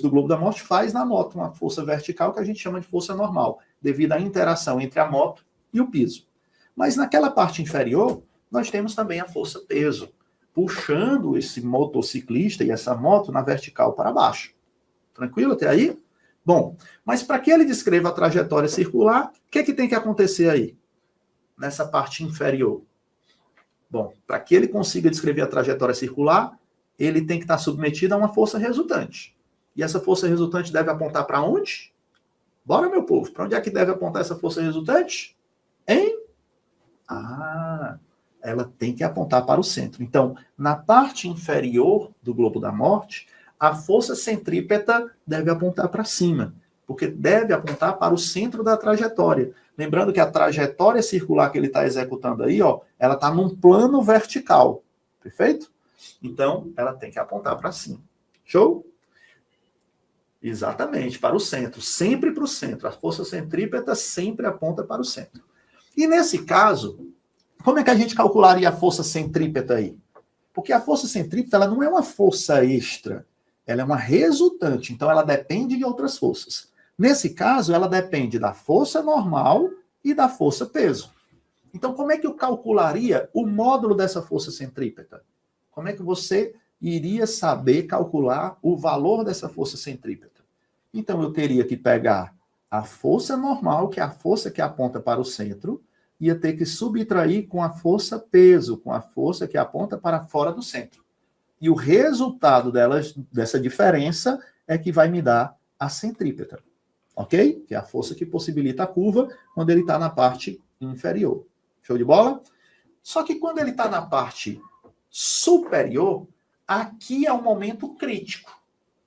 Speaker 1: do globo da morte faz na moto uma força vertical que a gente chama de força normal, devido à interação entre a moto e o piso. Mas naquela parte inferior, nós temos também a força peso, puxando esse motociclista e essa moto na vertical para baixo. Tranquilo até aí? Bom, mas para que ele descreva a trajetória circular, o que tem que acontecer aí? Nessa parte inferior. Bom, para que ele consiga descrever a trajetória circular, ele tem que estar submetido a uma força resultante. E essa força resultante deve apontar para onde? Bora, meu povo. Para onde é que deve apontar essa força resultante? Ela tem que apontar para o centro. Então, na parte inferior do globo da morte, a força centrípeta deve apontar para cima, porque deve apontar para o centro da trajetória. Lembrando que a trajetória circular que ele está executando aí, ó, ela está num plano vertical. Perfeito? Então, ela tem que apontar para cima. Show? Exatamente, para o centro. Sempre para o centro. A força centrípeta sempre aponta para o centro. E nesse caso, como é que a gente calcularia a força centrípeta aí? Porque a força centrípeta ela não é uma força extra, ela é uma resultante, então ela depende de outras forças. Nesse caso, ela depende da força normal e da força peso. Então, como é que eu calcularia o módulo dessa força centrípeta? Como é que você iria saber calcular o valor dessa força centrípeta? Então, eu teria que pegar a força normal, que é a força que aponta para o centro, ia ter que subtrair com a força peso, com a força que aponta para fora do centro. E o resultado dessa diferença é que vai me dar a centrípeta, ok? Que é a força que possibilita a curva quando ele está na parte inferior. Show de bola? Só que quando ele está na parte superior, aqui é o momento crítico.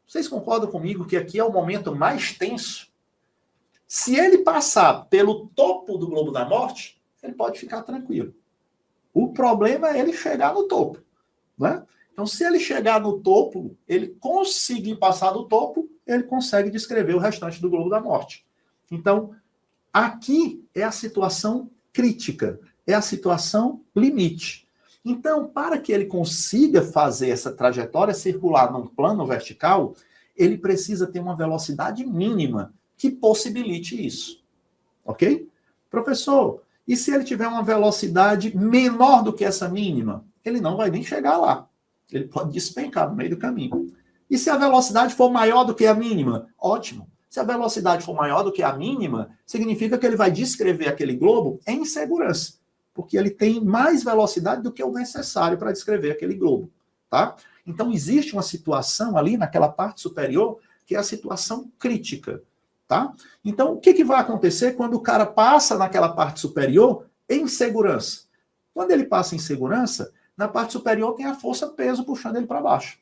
Speaker 1: Vocês concordam comigo que aqui é o momento mais tenso? Se ele passar pelo topo do globo da morte, ele pode ficar tranquilo. O problema é ele chegar no topo, né? Então, se ele chegar no topo, ele conseguir passar do topo, ele consegue descrever o restante do globo da morte. Então, aqui é a situação crítica, é a situação limite. Então, para que ele consiga fazer essa trajetória circular num plano vertical, ele precisa ter uma velocidade mínima que possibilite isso. Ok? Professor, e se ele tiver uma velocidade menor do que essa mínima? Ele não vai nem chegar lá. Ele pode despencar no meio do caminho. E se a velocidade for maior do que a mínima? Ótimo. Se a velocidade for maior do que a mínima, significa que ele vai descrever aquele globo em segurança, porque ele tem mais velocidade do que o necessário para descrever aquele globo, tá? Então, existe uma situação ali naquela parte superior que é a situação crítica, tá? Então, o que vai acontecer quando o cara passa naquela parte superior em segurança? Quando ele passa em segurança, na parte superior tem a força-peso puxando ele para baixo.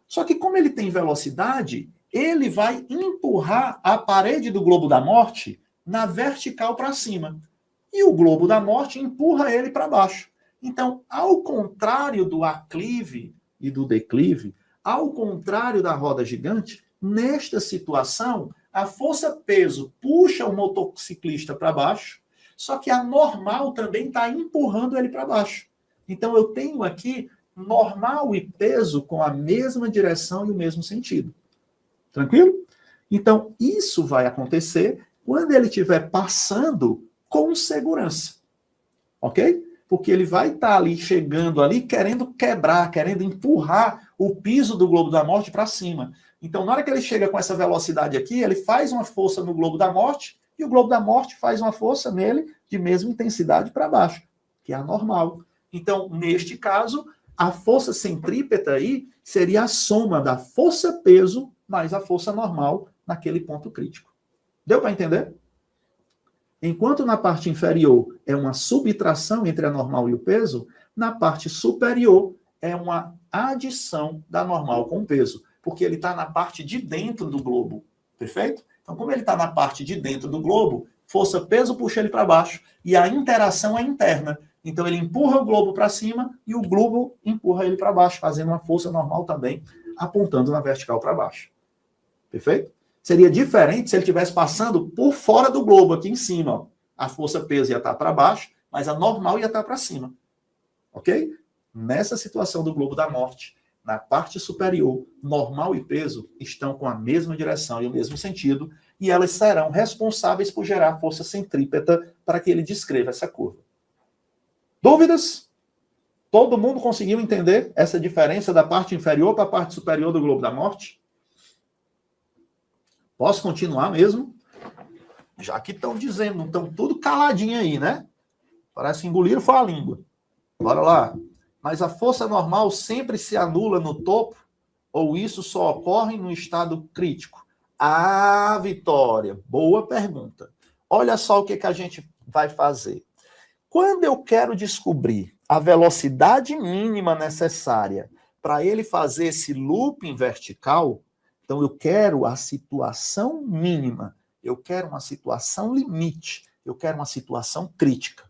Speaker 1: Só que como ele tem velocidade, ele vai empurrar a parede do globo da morte na vertical para cima. E o globo da morte empurra ele para baixo. Então, ao contrário do aclive e do declive, ao contrário da roda gigante, nesta situação, a força-peso puxa o motociclista para baixo, só que a normal também está empurrando ele para baixo. Então, eu tenho aqui normal e peso com a mesma direção e o mesmo sentido. Tranquilo? Então, isso vai acontecer quando ele estiver passando com segurança. Ok? Porque ele vai estar ali, chegando ali, querendo quebrar, querendo empurrar o piso do globo da morte para cima. Então, na hora que ele chega com essa velocidade aqui, ele faz uma força no globo da morte e o globo da morte faz uma força nele de mesma intensidade para baixo, que é a normal. Então, neste caso, a força centrípeta aí seria a soma da força-peso mais a força normal naquele ponto crítico. Deu para entender? Enquanto na parte inferior é uma subtração entre a normal e o peso, na parte superior é uma adição da normal com o peso, porque ele está na parte de dentro do globo, perfeito? Então, como ele está na parte de dentro do globo, força-peso puxa ele para baixo e a interação é interna. Então, ele empurra o globo para cima e o globo empurra ele para baixo, fazendo uma força normal também, apontando na vertical para baixo. Perfeito? Seria diferente se ele estivesse passando por fora do globo, aqui em cima. Ó. A força-peso ia estar para baixo, mas a normal ia estar para cima. Ok? Nessa situação do globo da morte, na parte superior, normal e peso estão com a mesma direção e o mesmo sentido, e elas serão responsáveis por gerar força centrípeta para que ele descreva essa curva. Dúvidas? Todo mundo conseguiu entender essa diferença da parte inferior para a parte superior do globo da morte? Posso continuar mesmo? Já que estão dizendo, estão tudo caladinho aí, né? Parece que engoliram foi a língua. Bora lá. Mas a força normal sempre se anula no topo? Ou isso só ocorre no estado crítico? Ah, Vitória, boa pergunta. Olha só o que a gente vai fazer. Quando eu quero descobrir a velocidade mínima necessária para ele fazer esse looping vertical, então eu quero a situação mínima, eu quero uma situação limite, eu quero uma situação crítica.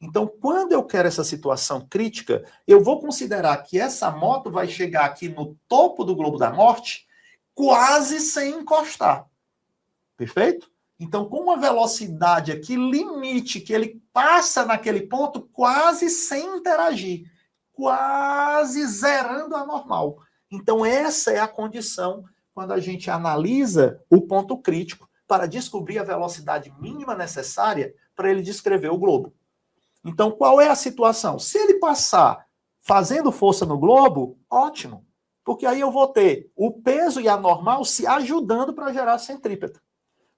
Speaker 1: Então, quando eu quero essa situação crítica, eu vou considerar que essa moto vai chegar aqui no topo do globo da morte quase sem encostar. Perfeito? Então, com uma velocidade aqui limite, que ele passa naquele ponto quase sem interagir, quase zerando a normal. Então, essa é a condição quando a gente analisa o ponto crítico para descobrir a velocidade mínima necessária para ele descrever o globo. Então, qual é a situação? Se ele passar fazendo força no globo, ótimo. Porque aí eu vou ter o peso e a normal se ajudando para gerar centrípeta.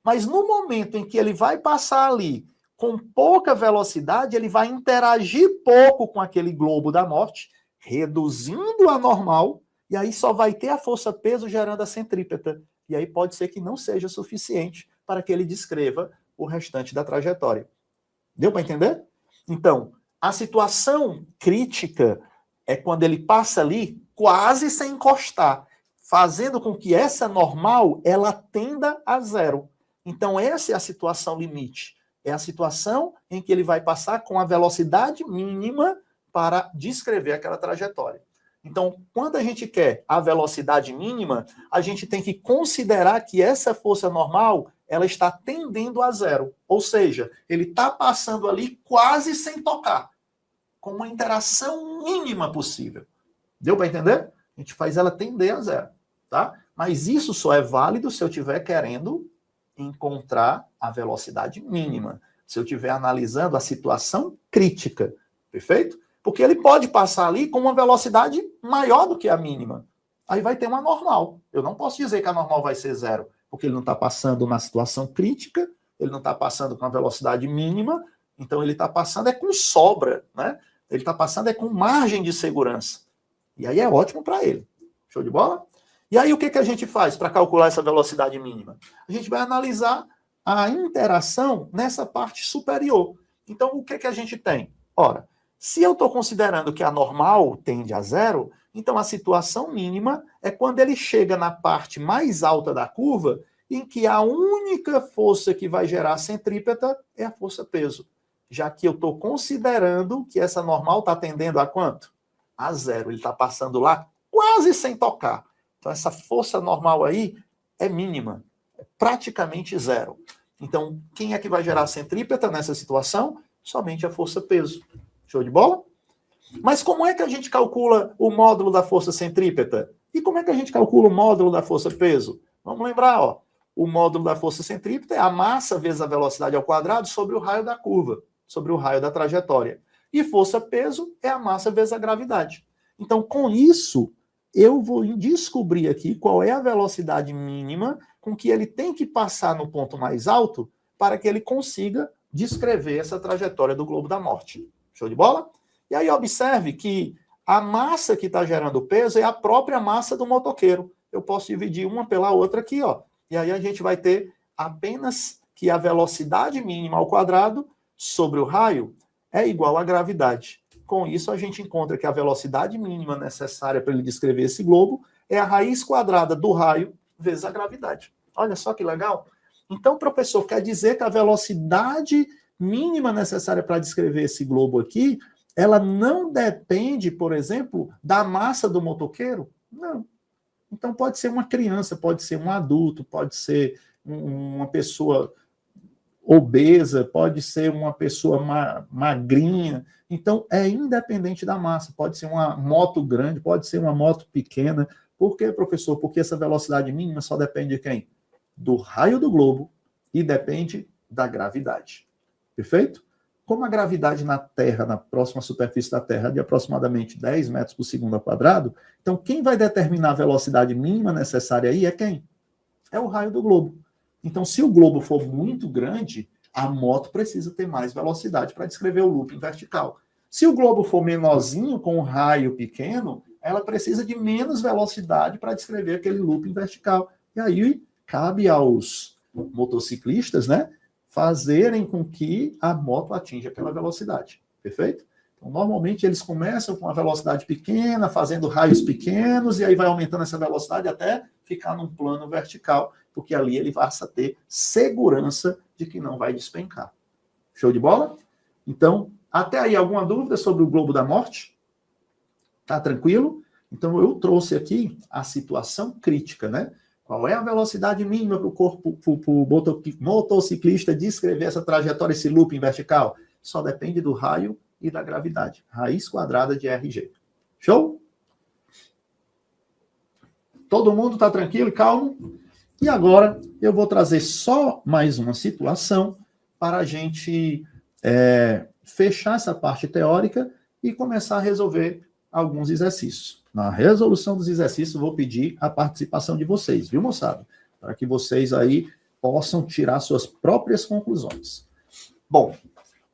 Speaker 1: Mas no momento em que ele vai passar ali com pouca velocidade, ele vai interagir pouco com aquele globo da morte, reduzindo a normal, e aí só vai ter a força-peso gerando a centrípeta. E aí pode ser que não seja suficiente para que ele descreva o restante da trajetória. Deu para entender? Então, a situação crítica é quando ele passa ali quase sem encostar, fazendo com que essa normal ela tenda a zero. Então, essa é a situação limite. É a situação em que ele vai passar com a velocidade mínima para descrever aquela trajetória. Então, quando a gente quer a velocidade mínima, a gente tem que considerar que essa força normal ela está tendendo a zero. Ou seja, ele está passando ali quase sem tocar, com uma interação mínima possível. Deu para entender? A gente faz ela tender a zero. Tá? Mas isso só é válido se eu estiver querendo encontrar a velocidade mínima. Se eu estiver analisando a situação crítica. Perfeito? Porque ele pode passar ali com uma velocidade maior do que a mínima. Aí vai ter uma normal. Eu não posso dizer que a normal vai ser zero, porque ele não está passando na situação crítica, ele não está passando com a velocidade mínima, então ele está passando é com sobra, né? Ele está passando é com margem de segurança. E aí é ótimo para ele. Show de bola? E aí o que a gente faz para calcular essa velocidade mínima? A gente vai analisar a interação nessa parte superior. Então o que a gente tem? Ora, se eu estou considerando que a normal tende a zero, então a situação mínima é quando ele chega na parte mais alta da curva, em que a única força que vai gerar centrípeta é a força-peso. Já que eu estou considerando que essa normal está tendendo a quanto? A zero. Ele está passando lá quase sem tocar. Então essa força normal aí é mínima, é praticamente zero. Então quem é que vai gerar centrípeta nessa situação? Somente a força-peso. Show de bola? Mas como é que a gente calcula o módulo da força centrípeta? E como é que a gente calcula o módulo da força-peso? Vamos lembrar, ó. O módulo da força centrípeta é a massa vezes a velocidade ao quadrado sobre o raio da curva, sobre o raio da trajetória. E força-peso é a massa vezes a gravidade. Então, com isso, eu vou descobrir aqui qual é a velocidade mínima com que ele tem que passar no ponto mais alto para que ele consiga descrever essa trajetória do globo da morte. Show de bola? E aí observe que a massa que está gerando o peso é a própria massa do motoqueiro. Eu posso dividir uma pela outra aqui, ó. E aí a gente vai ter apenas que a velocidade mínima ao quadrado sobre o raio é igual à gravidade. Com isso, a gente encontra que a velocidade mínima necessária para ele descrever esse globo é a raiz quadrada do raio vezes a gravidade. Olha só que legal. Então, professor, quer dizer que a velocidade mínima necessária para descrever esse globo aqui, ela não depende, por exemplo, da massa do motoqueiro? Não. Então, pode ser uma criança, pode ser um adulto, pode ser uma pessoa obesa, pode ser uma pessoa magrinha. Então, é independente da massa. Pode ser uma moto grande, pode ser uma moto pequena. Por quê, professor? Porque essa velocidade mínima só depende de quem? Do raio do globo e depende da gravidade. Perfeito? Como a gravidade na Terra, na próxima superfície da Terra, é de aproximadamente 10 metros por segundo ao quadrado, então quem vai determinar a velocidade mínima necessária aí é quem? É o raio do globo. Então, se o globo for muito grande, a moto precisa ter mais velocidade para descrever o looping vertical. Se o globo for menorzinho, com um raio pequeno, ela precisa de menos velocidade para descrever aquele looping vertical. E aí, cabe aos motociclistas, né, fazerem com que a moto atinja aquela velocidade. Perfeito? Então, normalmente, eles começam com uma velocidade pequena, fazendo raios pequenos, e aí vai aumentando essa velocidade até ficar num plano vertical, porque ali ele passa a ter segurança de que não vai despencar. Show de bola? Então, até aí, alguma dúvida sobre o globo da morte? Tá tranquilo? Então, eu trouxe aqui a situação crítica, né? Qual é a velocidade mínima para o corpo, para o motociclista descrever essa trajetória, esse looping vertical? Só depende do raio e da gravidade. Raiz quadrada de RG. Show? Todo mundo está tranquilo e calmo? E agora eu vou trazer só mais uma situação para a gente fechar essa parte teórica e começar a resolver alguns exercícios. Na resolução dos exercícios, vou pedir a participação de vocês, viu, moçada? Para que vocês aí possam tirar suas próprias conclusões. Bom,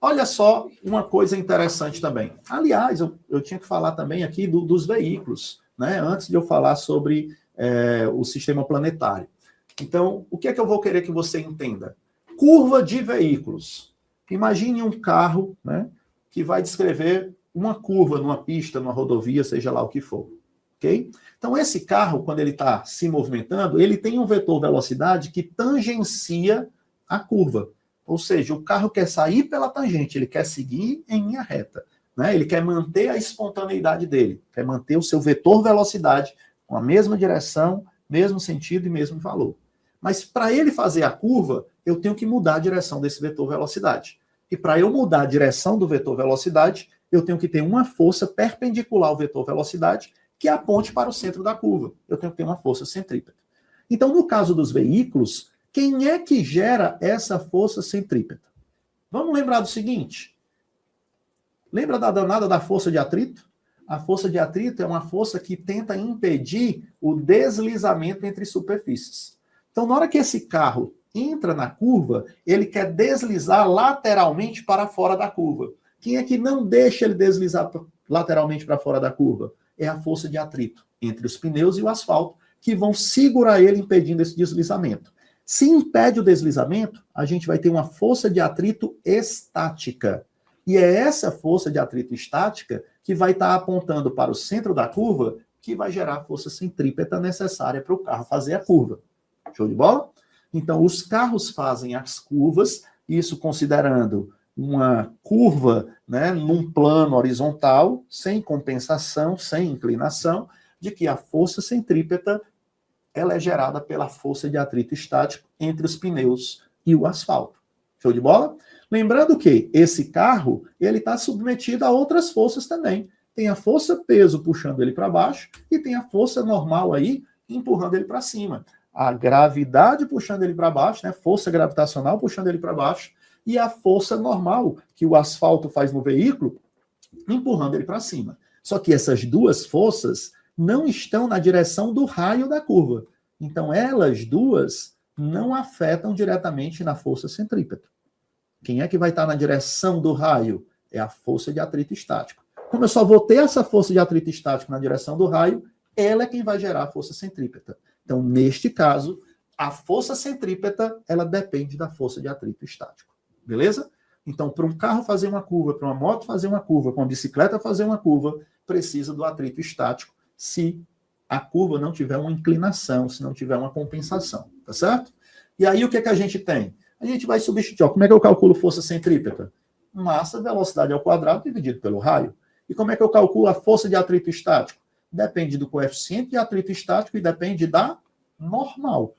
Speaker 1: olha só uma coisa interessante também. Aliás, eu tinha que falar também aqui dos veículos, né? Antes de eu falar sobre o sistema planetário. Então, o que é que eu vou querer que você entenda? Curva de veículos. Imagine um carro, né, que vai descrever uma curva numa pista, numa rodovia, seja lá o que for. Ok? Então, esse carro, quando ele está se movimentando, ele tem um vetor velocidade que tangencia a curva. Ou seja, o carro quer sair pela tangente, ele quer seguir em linha reta. Né? Ele quer manter a espontaneidade dele, quer manter o seu vetor velocidade com a mesma direção, mesmo sentido e mesmo valor. Mas para ele fazer a curva, eu tenho que mudar a direção desse vetor velocidade. E para eu mudar a direção do vetor velocidade, eu tenho que ter uma força perpendicular ao vetor velocidade que aponte para o centro da curva. Eu tenho que ter uma força centrípeta. Então, no caso dos veículos, quem é que gera essa força centrípeta? Vamos lembrar do seguinte. Lembra da danada da força de atrito? A força de atrito é uma força que tenta impedir o deslizamento entre superfícies. Então, na hora que esse carro entra na curva, ele quer deslizar lateralmente para fora da curva. Quem é que não deixa ele deslizar lateralmente para fora da curva? É a força de atrito entre os pneus e o asfalto, que vão segurar ele impedindo esse deslizamento. Se impede o deslizamento, a gente vai ter uma força de atrito estática. E é essa força de atrito estática que vai estar apontando para o centro da curva, que vai gerar a força centrípeta necessária para o carro fazer a curva. Show de bola? Então, os carros fazem as curvas, isso considerando uma curva, né, num plano horizontal, sem compensação, sem inclinação, de que a força centrípeta ela é gerada pela força de atrito estático entre os pneus e o asfalto. Show de bola? Lembrando que esse carro, ele está submetido a outras forças também. Tem a força peso puxando ele para baixo e tem a força normal aí empurrando ele para cima. A gravidade puxando ele para baixo, né? Força gravitacional puxando ele para baixo e a força normal que o asfalto faz no veículo empurrando ele para cima. Só que essas duas forças não estão na direção do raio da curva. Então, elas duas não afetam diretamente na força centrípeta. Quem é que vai estar na direção do raio? É a força de atrito estático. Como eu só vou ter essa força de atrito estático na direção do raio, ela é quem vai gerar a força centrípeta. Então, neste caso, a força centrípeta, ela depende da força de atrito estático. Beleza? Então, para um carro fazer uma curva, para uma moto fazer uma curva, para uma bicicleta fazer uma curva, precisa do atrito estático, se a curva não tiver uma inclinação, se não tiver uma compensação. Tá certo? E aí, o que é que a gente tem? A gente vai substituir. Ó, como é que eu calculo força centrípeta? Massa, velocidade ao quadrado dividido pelo raio. E como é que eu calculo a força de atrito estático? depende do coeficiente de atrito estático e depende da normal.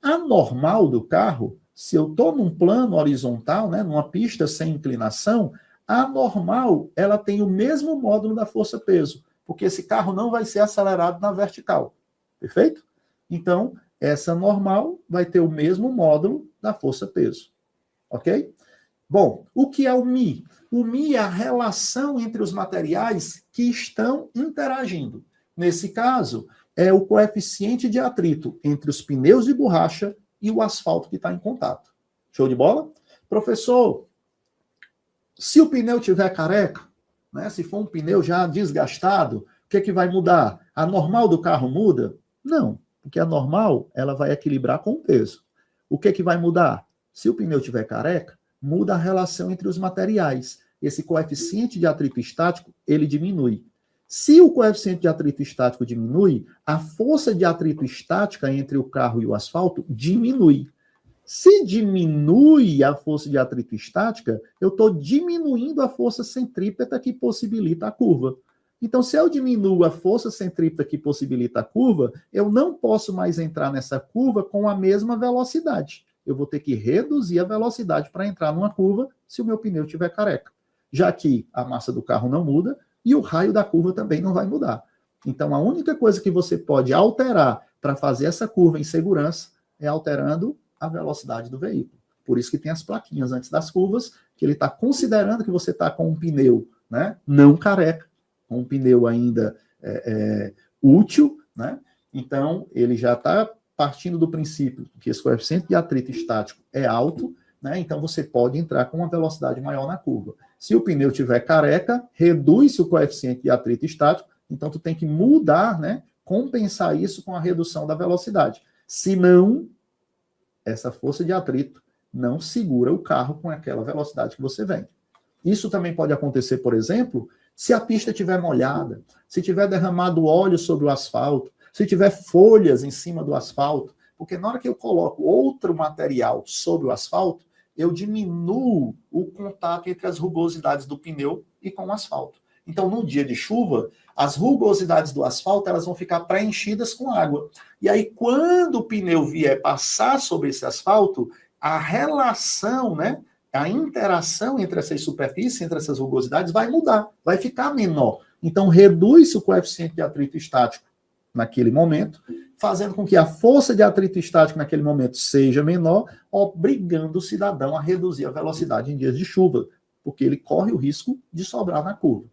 Speaker 1: A normal do carro, se eu estou num plano horizontal, né, numa pista sem inclinação, a normal ela tem o mesmo módulo da força-peso, porque esse carro não vai ser acelerado na vertical. Perfeito? Então, essa normal vai ter o mesmo módulo da força-peso. Ok? Bom, o que é o μ? O μ é a relação entre os materiais que estão interagindo. Nesse caso, é o coeficiente de atrito entre os pneus de borracha e o asfalto que está em contato. Show de bola? Professor, se o pneu tiver careca, né, se for um pneu já desgastado, o que é que vai mudar? A normal do carro muda? Não, porque a normal ela vai equilibrar com o peso. O que é que vai mudar? Se o pneu tiver careca, muda a relação entre os materiais. Esse coeficiente de atrito estático, ele diminui. Se o coeficiente de atrito estático diminui, a força de atrito estática entre o carro e o asfalto diminui. Se diminui a força de atrito estática, eu estou diminuindo a força centrípeta que possibilita a curva. Então, se eu diminuo a força centrípeta que possibilita a curva, eu não posso mais entrar nessa curva com a mesma velocidade. Eu vou ter que reduzir a velocidade para entrar numa curva se o meu pneu estiver careca. Já que a massa do carro não muda e o raio da curva também não vai mudar. Então, a única coisa que você pode alterar para fazer essa curva em segurança é alterando a velocidade do veículo. Por isso que tem as plaquinhas antes das curvas, que ele está considerando que você está com um pneu, né, não careca, com um pneu ainda útil, né? Então, ele já está partindo do princípio que esse coeficiente de atrito estático é alto, né? Então você pode entrar com uma velocidade maior na curva. Se o pneu tiver careca, reduz-se o coeficiente de atrito estático, então tu tem que mudar, né? Compensar isso com a redução da velocidade. Senão, essa força de atrito não segura o carro com aquela velocidade que você vem. Isso também pode acontecer, por exemplo, se a pista estiver molhada, se tiver derramado óleo sobre o asfalto, se tiver folhas em cima do asfalto, porque na hora que eu coloco outro material sobre o asfalto, eu diminuo o contato entre as rugosidades do pneu e com o asfalto. Então, no dia de chuva, as rugosidades do asfalto elas vão ficar preenchidas com água. E aí, quando o pneu vier passar sobre esse asfalto, a relação, né, a interação entre essas superfícies, entre essas rugosidades, vai mudar, vai ficar menor. Então, reduz o coeficiente de atrito estático naquele momento, fazendo com que a força de atrito estático naquele momento seja menor, obrigando o cidadão a reduzir a velocidade em dias de chuva, porque ele corre o risco de sobrar na curva.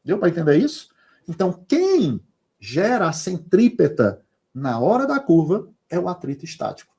Speaker 1: Deu para entender isso? Então, quem gera a centrípeta na hora da curva é o atrito estático,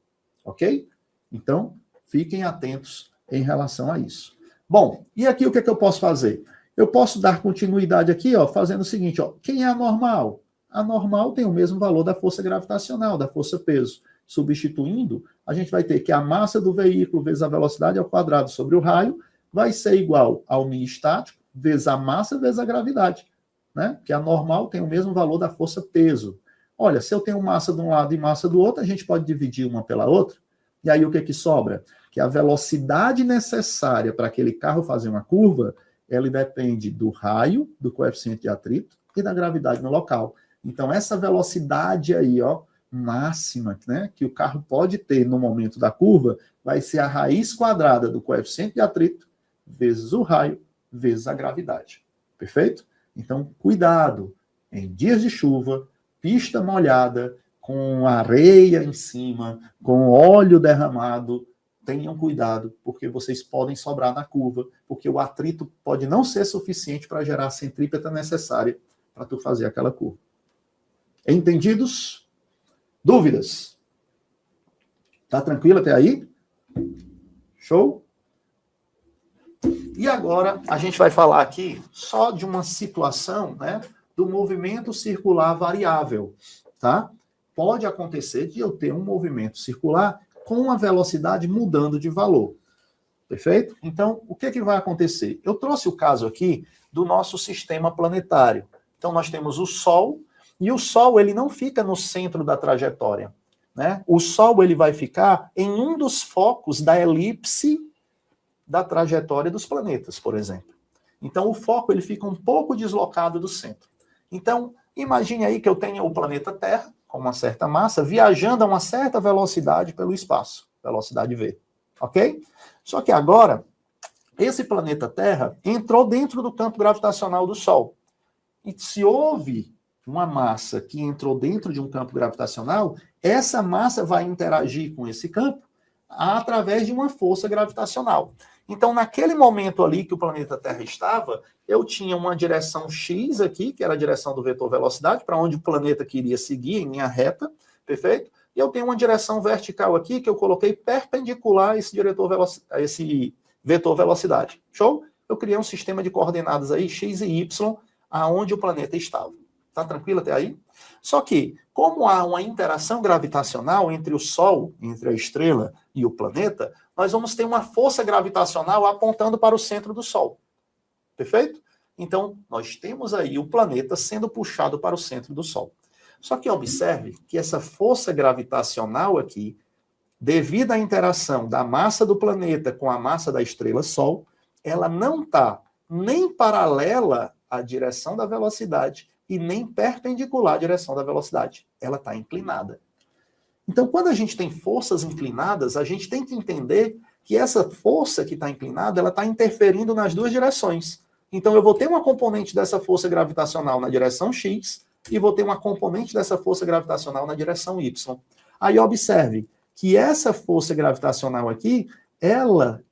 Speaker 1: ok? Então, fiquem atentos em relação a isso. Bom, e aqui o que é que eu posso fazer? Eu posso dar continuidade aqui, ó, fazendo o seguinte, ó, quem é a normal? A normal tem o mesmo valor da força gravitacional, da força-peso. Substituindo, a gente vai ter que a massa do veículo vezes a velocidade ao quadrado sobre o raio vai ser igual ao μ estático vezes a massa vezes a gravidade, né? Que a normal tem o mesmo valor da força-peso. Olha, se eu tenho massa de um lado e massa do outro, a gente pode dividir uma pela outra, e aí o que sobra? Que a velocidade necessária para aquele carro fazer uma curva, ela depende do raio, do coeficiente de atrito e da gravidade no local. Então, essa velocidade aí, ó, máxima, né, que o carro pode ter no momento da curva, vai ser a raiz quadrada do coeficiente de atrito vezes o raio vezes a gravidade. Perfeito? Então, cuidado. Em dias de chuva, pista molhada, com areia em cima, com óleo derramado, tenham cuidado, porque vocês podem sobrar na curva, porque o atrito pode não ser suficiente para gerar a centrípeta necessária para tu fazer aquela curva. Entendidos? Dúvidas? Tá tranquilo até aí? Show? E agora a gente vai falar aqui só de uma situação, né, do movimento circular variável, tá? Pode acontecer de eu ter um movimento circular com a velocidade mudando de valor. Perfeito? Então, o que vai acontecer? Eu trouxe o caso aqui do nosso sistema planetário. Então, nós temos o Sol, e o Sol ele não fica no centro da trajetória, né? O Sol ele vai ficar em um dos focos da elipse da trajetória dos planetas, por exemplo. Então, o foco ele fica um pouco deslocado do centro. Então, Imagine aí que eu tenha o planeta Terra, com uma certa massa, viajando a uma certa velocidade pelo espaço, velocidade v, ok? Só que agora, esse planeta Terra entrou dentro do campo gravitacional do Sol. E se houve uma massa que entrou dentro de um campo gravitacional, essa massa vai interagir com esse campo através de uma força gravitacional. Então, naquele momento ali que o planeta Terra estava, eu tinha uma direção X aqui, que era a direção do vetor velocidade, para onde o planeta queria seguir em linha reta, perfeito? E eu tenho uma direção vertical aqui, que eu coloquei perpendicular a esse vetor velocidade. Show? Eu criei um sistema de coordenadas aí, X e Y, aonde o planeta estava. Tá tranquilo até aí? Só que, como há uma interação gravitacional entre o Sol, entre a estrela e o planeta, nós vamos ter uma força gravitacional apontando para o centro do Sol. Perfeito? Então, nós temos aí o planeta sendo puxado para o centro do Sol. Só que observe que essa força gravitacional aqui, devido à interação da massa do planeta com a massa da estrela Sol, ela não está nem paralela à direção da velocidade e nem perpendicular à direção da velocidade. Ela está inclinada. Então, quando a gente tem forças inclinadas, a gente tem que entender que essa força que está inclinada, ela está interferindo nas duas direções. Então, eu vou ter uma componente dessa força gravitacional na direção X e vou ter uma componente dessa força gravitacional na direção Y. Aí, observe que essa força gravitacional aqui, ela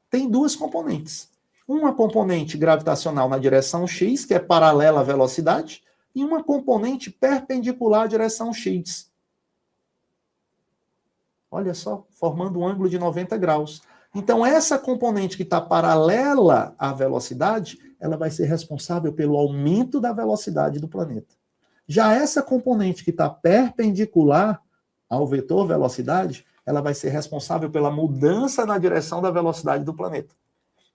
Speaker 1: tem duas componentes. Uma componente gravitacional na direção X, que é paralela à velocidade, e uma componente perpendicular à direção X. Olha só, formando um ângulo de 90 graus. Então, essa componente que está paralela à velocidade, ela vai ser responsável pelo aumento da velocidade do planeta. Já essa componente que está perpendicular ao vetor velocidade, ela vai ser responsável pela mudança na direção da velocidade do planeta.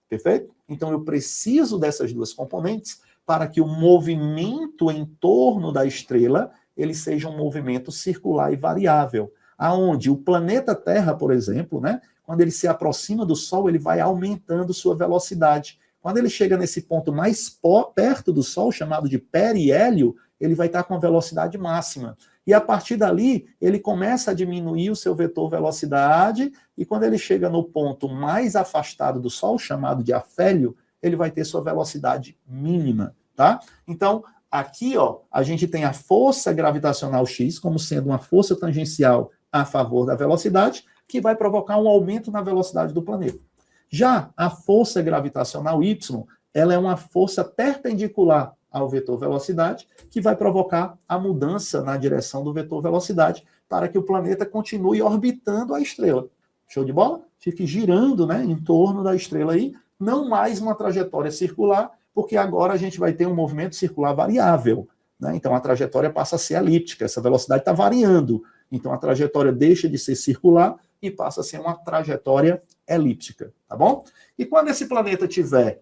Speaker 1: Perfeito? Então, eu preciso dessas duas componentes para que o movimento em torno da estrela ele seja um movimento circular e variável. Aonde o planeta Terra, por exemplo, né, quando ele se aproxima do Sol, ele vai aumentando sua velocidade. Quando ele chega nesse ponto mais perto do Sol, chamado de periélio, ele vai estar com a velocidade máxima. E a partir dali, ele começa a diminuir o seu vetor velocidade, e quando ele chega no ponto mais afastado do Sol, chamado de afélio, ele vai ter sua velocidade mínima, tá? Então, aqui, ó, a gente tem a força gravitacional X como sendo uma força tangencial a favor da velocidade, que vai provocar um aumento na velocidade do planeta. Já a força gravitacional Y, ela é uma força perpendicular ao vetor velocidade, que vai provocar a mudança na direção do vetor velocidade para que o planeta continue orbitando a estrela. Show de bola? Fique girando, né, em torno da estrela aí, não mais uma trajetória circular, porque agora a gente vai ter um movimento circular variável, né? Então a trajetória passa a ser elíptica, essa velocidade está variando. Então a trajetória deixa de ser circular e passa a ser uma trajetória elíptica, tá bom? E quando esse planeta tiver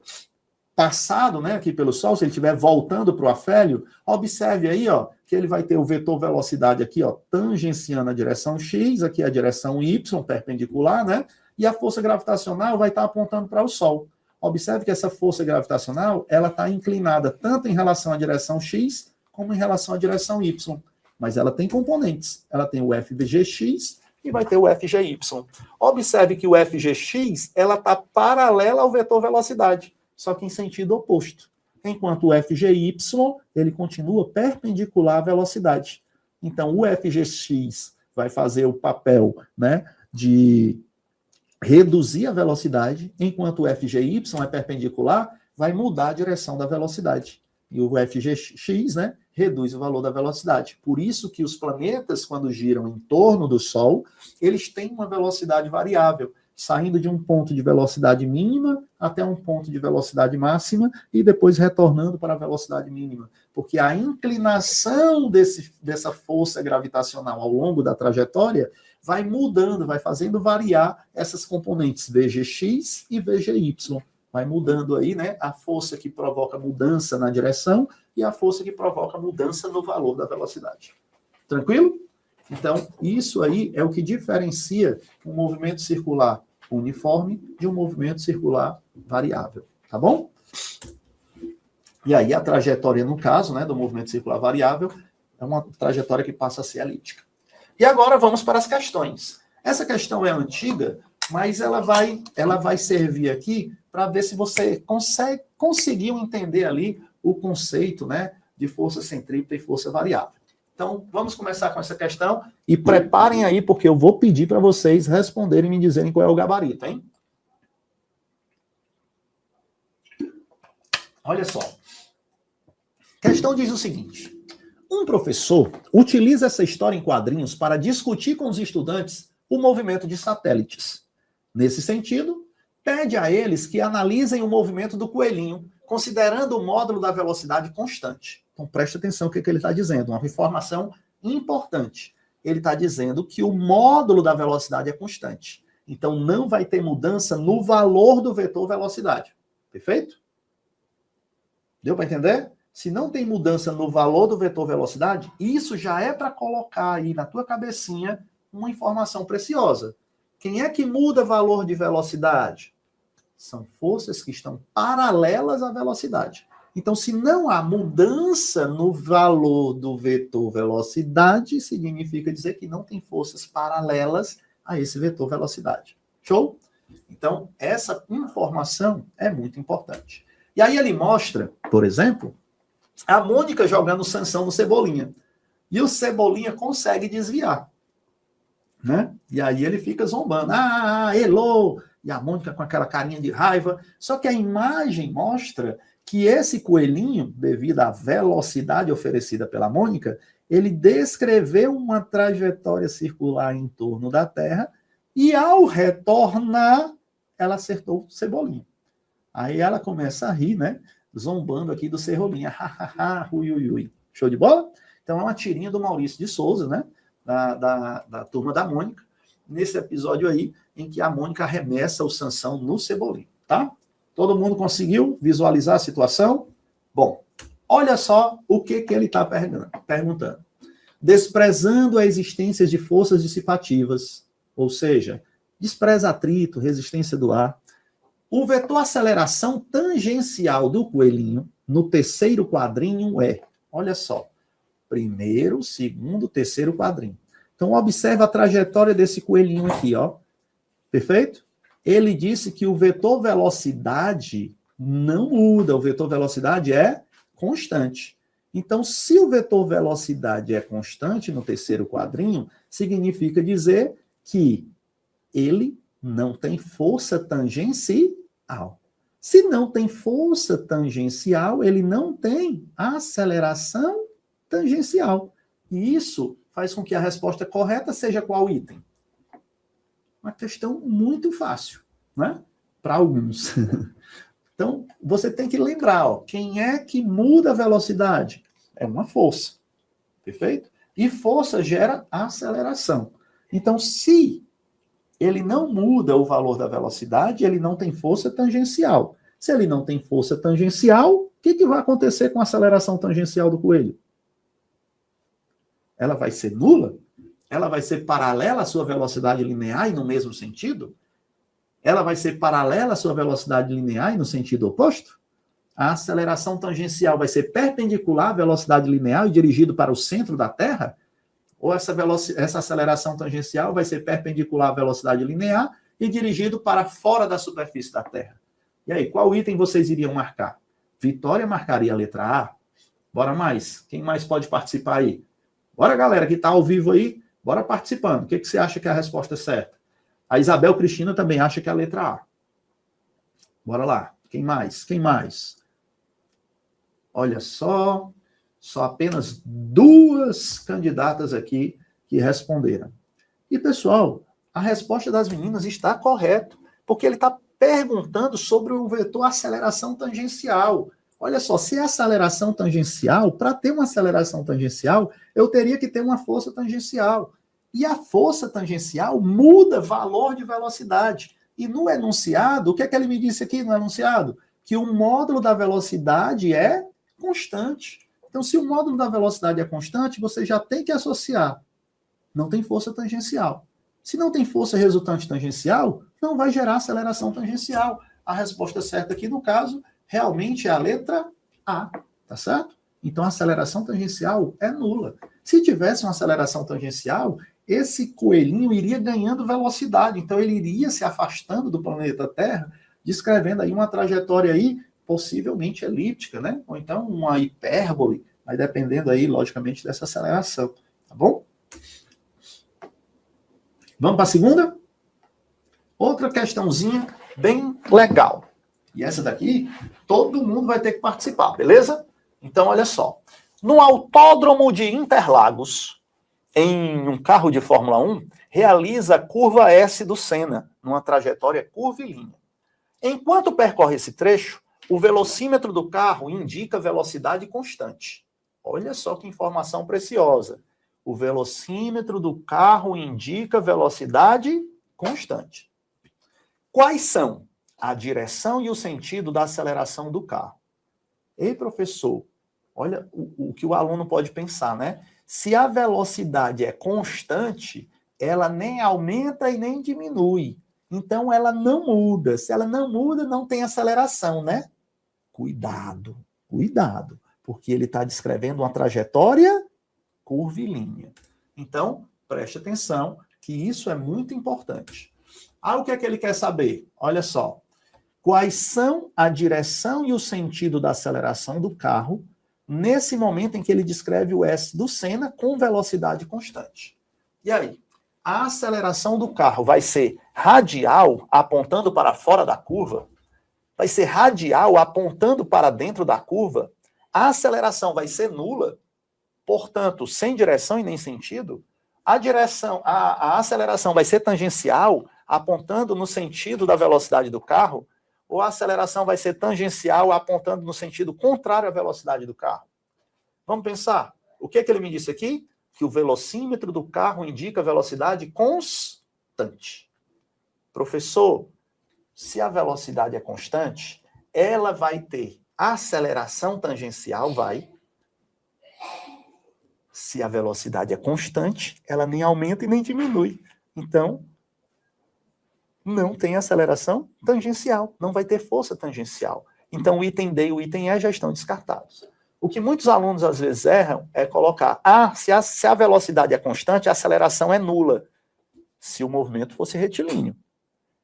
Speaker 1: passado, né, aqui pelo Sol, se ele estiver voltando para o afélio, observe aí, ó, que ele vai ter o vetor velocidade aqui, ó, tangenciando a direção X, aqui a direção Y, perpendicular, né, e a força gravitacional vai estar apontando para o Sol. Observe que essa força gravitacional, ela está inclinada tanto em relação à direção X, como em relação à direção Y, mas ela tem componentes. Ela tem o FGX e vai ter o FGY. Observe que o FGX, ela está paralela ao vetor velocidade, só que em sentido oposto. Enquanto o FGY, ele continua perpendicular à velocidade. Então, o FGX vai fazer o papel, né, de reduzir a velocidade, enquanto o FGY é perpendicular, vai mudar a direção da velocidade. E o FGX, né, reduz o valor da velocidade. Por isso que os planetas, quando giram em torno do Sol, eles têm uma velocidade variável, saindo de um ponto de velocidade mínima até um ponto de velocidade máxima e depois retornando para a velocidade mínima. Porque a inclinação dessa força gravitacional ao longo da trajetória vai mudando, vai fazendo variar essas componentes VGX e VGY. Vai mudando aí, né, a força que provoca mudança na direção e a força que provoca mudança no valor da velocidade. Tranquilo? Então, isso aí é o que diferencia um movimento circular uniforme de um movimento circular variável. Tá bom? E aí a trajetória, no caso, né, do movimento circular variável, é uma trajetória que passa a ser elíptica. E agora vamos para as questões. Essa questão é antiga, mas ela vai servir aqui para ver se você conseguiu entender ali o conceito, né, de força centrípeta e força variável. Então, vamos começar com essa questão e preparem aí, porque eu vou pedir para vocês responderem e me dizerem qual é o gabarito, hein? Olha só. A questão diz o seguinte: um professor utiliza essa história em quadrinhos para discutir com os estudantes o movimento de satélites. Nesse sentido, pede a eles que analisem o movimento do coelhinho, considerando o módulo da velocidade constante. Então, preste atenção no que ele está dizendo, uma informação importante. Ele está dizendo que o módulo da velocidade é constante. Então, não vai ter mudança no valor do vetor velocidade. Perfeito? Deu para entender? Se não tem mudança no valor do vetor velocidade, isso já é para colocar aí na tua cabecinha uma informação preciosa. Quem é que muda valor de velocidade? São forças que estão paralelas à velocidade. Então, se não há mudança no valor do vetor velocidade, significa dizer que não tem forças paralelas a esse vetor velocidade. Show? Então, essa informação é muito importante. E aí ele mostra, por exemplo, a Mônica jogando Sansão no Cebolinha. E o Cebolinha consegue desviar. Né? E aí ele fica zombando. Elô! E a Mônica com aquela carinha de raiva. Só que a imagem mostra que esse coelhinho, devido à velocidade oferecida pela Mônica, ele descreveu uma trajetória circular em torno da Terra e, ao retornar, ela acertou o Cebolinha. Aí ela começa a rir, né? Zombando aqui do Cebolinha. Ui. Show de bola? Então é uma tirinha do Maurício de Souza, né? Da turma da Mônica, nesse episódio aí, em que a Mônica arremessa o Sansão no Cebolinha, tá? Todo mundo conseguiu visualizar a situação? Bom, olha só o que ele está perguntando. Desprezando a existência de forças dissipativas, ou seja, despreza atrito, resistência do ar, o vetor aceleração tangencial do coelhinho no terceiro quadrinho é, olha só, primeiro, segundo, terceiro quadrinho. Então, observa a trajetória desse coelhinho aqui, ó. Perfeito? Ele disse que o vetor velocidade não muda, o vetor velocidade é constante. Então, se o vetor velocidade é constante no terceiro quadrinho, significa dizer que ele não tem força tangencial. Se não tem força tangencial, ele não tem aceleração tangencial. E isso faz com que a resposta correta seja qual item? Uma questão muito fácil, né? Para alguns. Então, você tem que lembrar, ó, quem é que muda a velocidade? É uma força. Perfeito? E força gera aceleração. Então, se ele não muda o valor da velocidade, ele não tem força tangencial. Se ele não tem força tangencial, o que vai acontecer com a aceleração tangencial do coelho? Ela vai ser nula? Ela vai ser paralela à sua velocidade linear e no mesmo sentido? Ela vai ser paralela à sua velocidade linear e no sentido oposto? A aceleração tangencial vai ser perpendicular à velocidade linear e dirigido para o centro da Terra? Ou essa aceleração tangencial vai ser perpendicular à velocidade linear e dirigido para fora da superfície da Terra? E aí, qual item vocês iriam marcar? Vitória marcaria a letra A. Bora mais. Quem mais pode participar aí? Bora, galera, que está ao vivo aí, bora participando. O que você acha que é a resposta certa? A Isabel Cristina também acha que é a letra A. Bora lá. Quem mais? Quem mais? Olha só apenas 2 candidatas aqui que responderam. E, pessoal, a resposta das meninas está correta, porque ele está perguntando sobre o vetor aceleração tangencial. Olha só, se é aceleração tangencial, para ter uma aceleração tangencial, eu teria que ter uma força tangencial. E a força tangencial muda valor de velocidade. E no enunciado, o que é que ele me disse aqui no enunciado? Que o módulo da velocidade é constante. Então, se o módulo da velocidade é constante, você já tem que associar. Não tem força tangencial. Se não tem força resultante tangencial, não vai gerar aceleração tangencial. A resposta certa aqui, no caso, realmente é a letra A, tá certo? Então a aceleração tangencial é nula. Se tivesse uma aceleração tangencial, esse coelhinho iria ganhando velocidade, então ele iria se afastando do planeta Terra, descrevendo aí uma trajetória aí possivelmente elíptica, né? Ou então uma hipérbole, mas dependendo aí, logicamente, dessa aceleração, tá bom? Vamos para a segunda? Outra questãozinha bem legal. E essa daqui, todo mundo vai ter que participar, beleza? Então, olha só. No Autódromo de Interlagos, em um carro de Fórmula 1, realiza a curva S do Senna, numa trajetória curvilínea. Enquanto percorre esse trecho, o velocímetro do carro indica velocidade constante. Olha só que informação preciosa. O velocímetro do carro indica velocidade constante. Quais são a direção e o sentido da aceleração do carro? Ei, professor, olha o que o aluno pode pensar, né? Se a velocidade é constante, ela nem aumenta e nem diminui. Então, ela não muda. Se ela não muda, não tem aceleração, né? Cuidado, cuidado, porque ele está descrevendo uma trajetória curvilínea. Então, preste atenção que isso é muito importante. Ah, o que é que ele quer saber? Olha só. Quais são a direção e o sentido da aceleração do carro nesse momento em que ele descreve o S do Senna com velocidade constante? E aí? A aceleração do carro vai ser radial, apontando para fora da curva? Vai ser radial, apontando para dentro da curva? A aceleração vai ser nula, portanto, sem direção e nem sentido? A aceleração vai ser tangencial, apontando no sentido da velocidade do carro? Ou a aceleração vai ser tangencial, apontando no sentido contrário à velocidade do carro? Vamos pensar. O que é que ele me disse aqui? Que o velocímetro do carro indica velocidade constante. Professor, se a velocidade é constante, ela vai ter aceleração tangencial, vai. Se a velocidade é constante, ela nem aumenta e nem diminui. Então, não tem aceleração tangencial, não vai ter força tangencial. Então, o item D e o item E já estão descartados. O que muitos alunos às vezes erram é colocar, se a velocidade é constante, a aceleração é nula, se o movimento fosse retilíneo.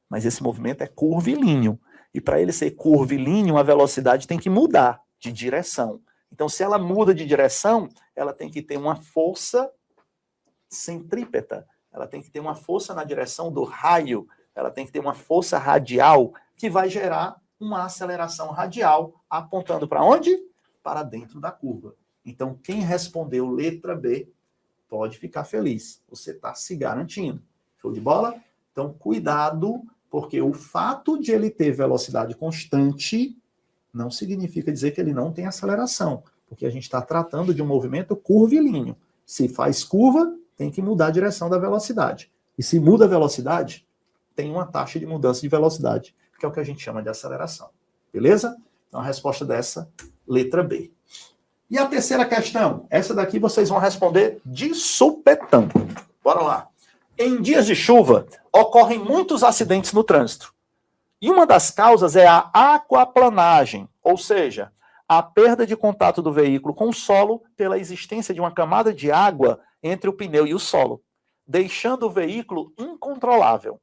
Speaker 1: Mas esse movimento é curvilíneo. E para ele ser curvilíneo, a velocidade tem que mudar de direção. Então, se ela muda de direção, ela tem que ter uma força centrípeta. Ela tem que ter uma força na direção do raio. Ela tem que ter uma força radial que vai gerar uma aceleração radial, apontando para onde? Para dentro da curva. Então, quem respondeu letra B pode ficar feliz. Você está se garantindo. Show de bola? Então, cuidado, porque o fato de ele ter velocidade constante não significa dizer que ele não tem aceleração, porque a gente está tratando de um movimento curvilíneo. Se faz curva, tem que mudar a direção da velocidade. E se muda a velocidade, tem uma taxa de mudança de velocidade, que é o que a gente chama de aceleração. Beleza? Então, a resposta dessa, letra B. E a terceira questão? Essa daqui vocês vão responder de supetão. Bora lá. Em dias de chuva, ocorrem muitos acidentes no trânsito. E uma das causas é a aquaplanagem, ou seja, a perda de contato do veículo com o solo pela existência de uma camada de água entre o pneu e o solo, deixando o veículo incontrolável.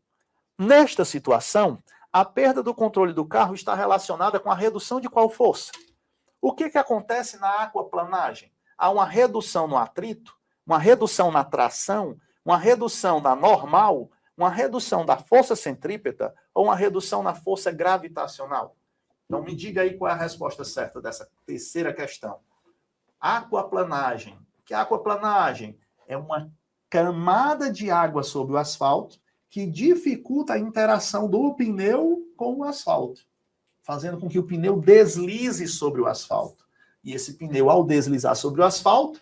Speaker 1: Nesta situação, a perda do controle do carro está relacionada com a redução de qual força? O que acontece na aquaplanagem? Há uma redução no atrito, uma redução na tração, uma redução na normal, uma redução da força centrípeta ou uma redução na força gravitacional? Então, me diga aí qual é a resposta certa dessa terceira questão. Aquaplanagem. O que é aquaplanagem? É uma camada de água sobre o asfalto que dificulta a interação do pneu com o asfalto, fazendo com que o pneu deslize sobre o asfalto. E esse pneu, ao deslizar sobre o asfalto,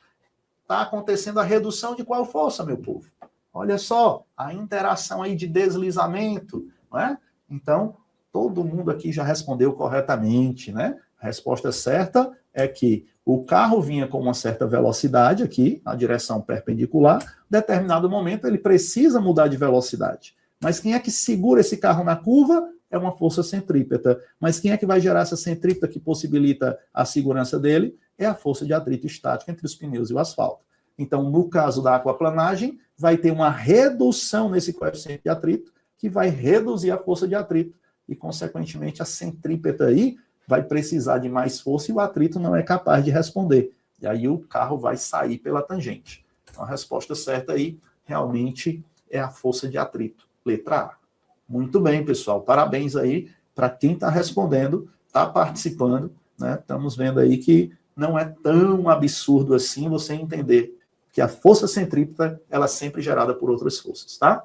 Speaker 1: está acontecendo a redução de qual força, meu povo? Olha só, a interação aí de deslizamento, não é? Então, todo mundo aqui já respondeu corretamente, né? A resposta certa é que o carro vinha com uma certa velocidade aqui, na direção perpendicular, em determinado momento ele precisa mudar de velocidade. Mas quem é que segura esse carro na curva? é uma força centrípeta. Mas quem é que vai gerar essa centrípeta que possibilita a segurança dele? É a força de atrito estática entre os pneus e o asfalto. Então, no caso da aquaplanagem, vai ter uma redução nesse coeficiente de atrito, que vai reduzir a força de atrito, e, consequentemente, a centrípeta aí vai precisar de mais força e o atrito não é capaz de responder. E aí o carro vai sair pela tangente. Então, a resposta certa aí, realmente, é a força de atrito. Letra A. Muito bem, pessoal. Parabéns aí para quem está respondendo, está participando, né? Estamos vendo aí que não é tão absurdo assim você entender que a força centrípeta, ela é sempre gerada por outras forças, tá?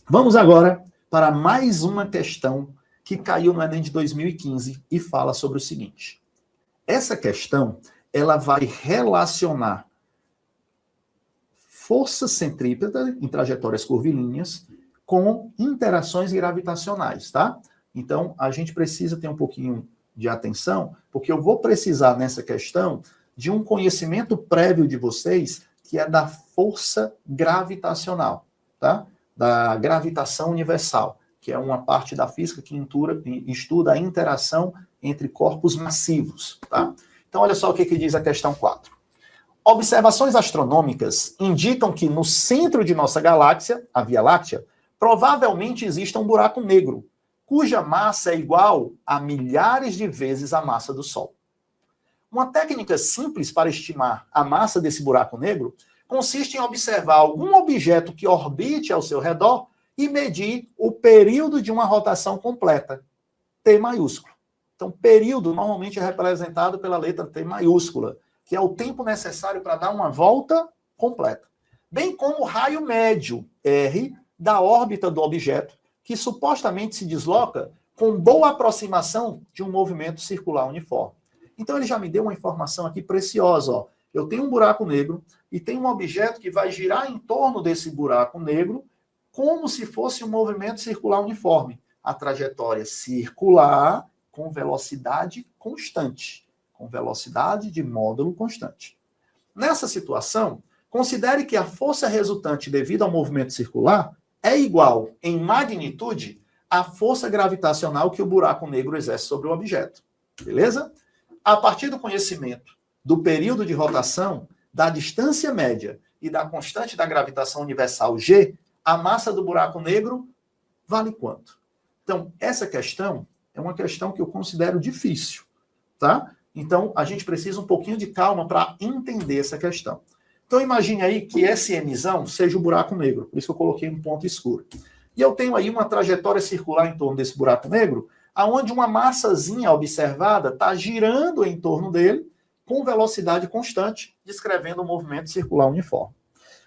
Speaker 1: Vamos agora para mais uma questão que caiu no Enem de 2015 e fala sobre o seguinte. Essa questão, ela vai relacionar força centrípeta em trajetórias curvilíneas com interações gravitacionais, tá? Então, a gente precisa ter um pouquinho de atenção, porque eu vou precisar nessa questão de um conhecimento prévio de vocês, que é da força gravitacional, tá? Da gravitação universal, que é uma parte da física que estuda a interação entre corpos massivos, tá? Então, olha só o que diz a questão 4. Observações astronômicas indicam que no centro de nossa galáxia, a Via Láctea, provavelmente exista um buraco negro, cuja massa é igual a milhares de vezes a massa do Sol. Uma técnica simples para estimar a massa desse buraco negro consiste em observar algum objeto que orbite ao seu redor e medir o período de uma rotação completa, T maiúsculo. Então, período normalmente é representado pela letra T maiúscula, que é o tempo necessário para dar uma volta completa. Bem como o raio médio, R, da órbita do objeto, que supostamente se desloca com boa aproximação de um movimento circular uniforme. Então, ele já me deu uma informação aqui preciosa, ó. Eu tenho um buraco negro e tem um objeto que vai girar em torno desse buraco negro como se fosse um movimento circular uniforme. A trajetória circular com velocidade constante, com velocidade de módulo constante. Nessa situação, considere que a força resultante devido ao movimento circular é igual, em magnitude, à força gravitacional que o buraco negro exerce sobre o objeto. Beleza? A partir do conhecimento do período de rotação, da distância média e da constante da gravitação universal G, a massa do buraco negro vale quanto? Então, essa questão é uma questão que eu considero difícil, tá? Então, a gente precisa um pouquinho de calma para entender essa questão. Então, imagine aí que esse emissão seja o buraco negro, por isso que eu coloquei um ponto escuro. E eu tenho aí uma trajetória circular em torno desse buraco negro, aonde uma massazinha observada está girando em torno dele com velocidade constante, descrevendo um movimento circular uniforme.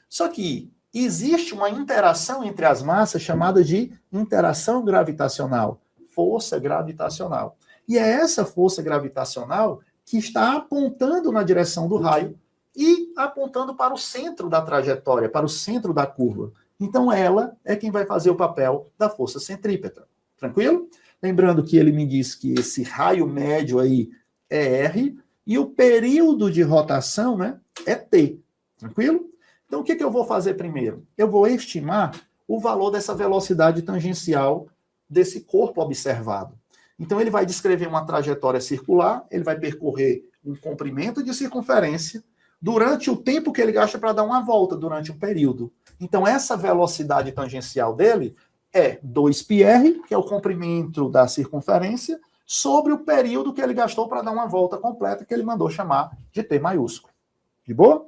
Speaker 1: Só que existe uma interação entre as massas chamada de interação gravitacional, força gravitacional. E é essa força gravitacional que está apontando na direção do raio e apontando para o centro da trajetória, para o centro da curva. Então ela é quem vai fazer o papel da força centrípeta. Tranquilo? Lembrando que ele me diz que esse raio médio aí é R e o período de rotação, né, é T. Tranquilo? Então, o que eu vou fazer primeiro? Eu vou estimar o valor dessa velocidade tangencial desse corpo observado. Então, ele vai descrever uma trajetória circular, ele vai percorrer um comprimento de circunferência durante o tempo que ele gasta para dar uma volta, durante um período. Então, essa velocidade tangencial dele é 2πr, que é o comprimento da circunferência, sobre o período que ele gastou para dar uma volta completa, que ele mandou chamar de T maiúsculo. De boa?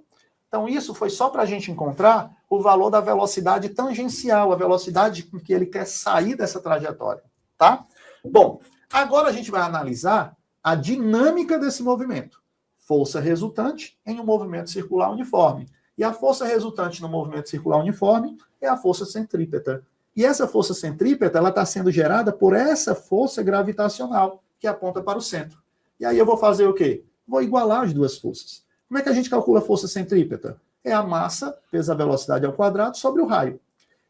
Speaker 1: Então, isso foi só para a gente encontrar o valor da velocidade tangencial, a velocidade com que ele quer sair dessa trajetória, tá? Bom, agora a gente vai analisar a dinâmica desse movimento. Força resultante em um movimento circular uniforme. E a força resultante no movimento circular uniforme é a força centrípeta. E essa força centrípeta, ela está sendo gerada por essa força gravitacional que aponta para o centro. E aí eu vou fazer o quê? Vou igualar as duas forças. Como é que a gente calcula a força centrípeta? É a massa vezes a velocidade ao quadrado sobre o raio.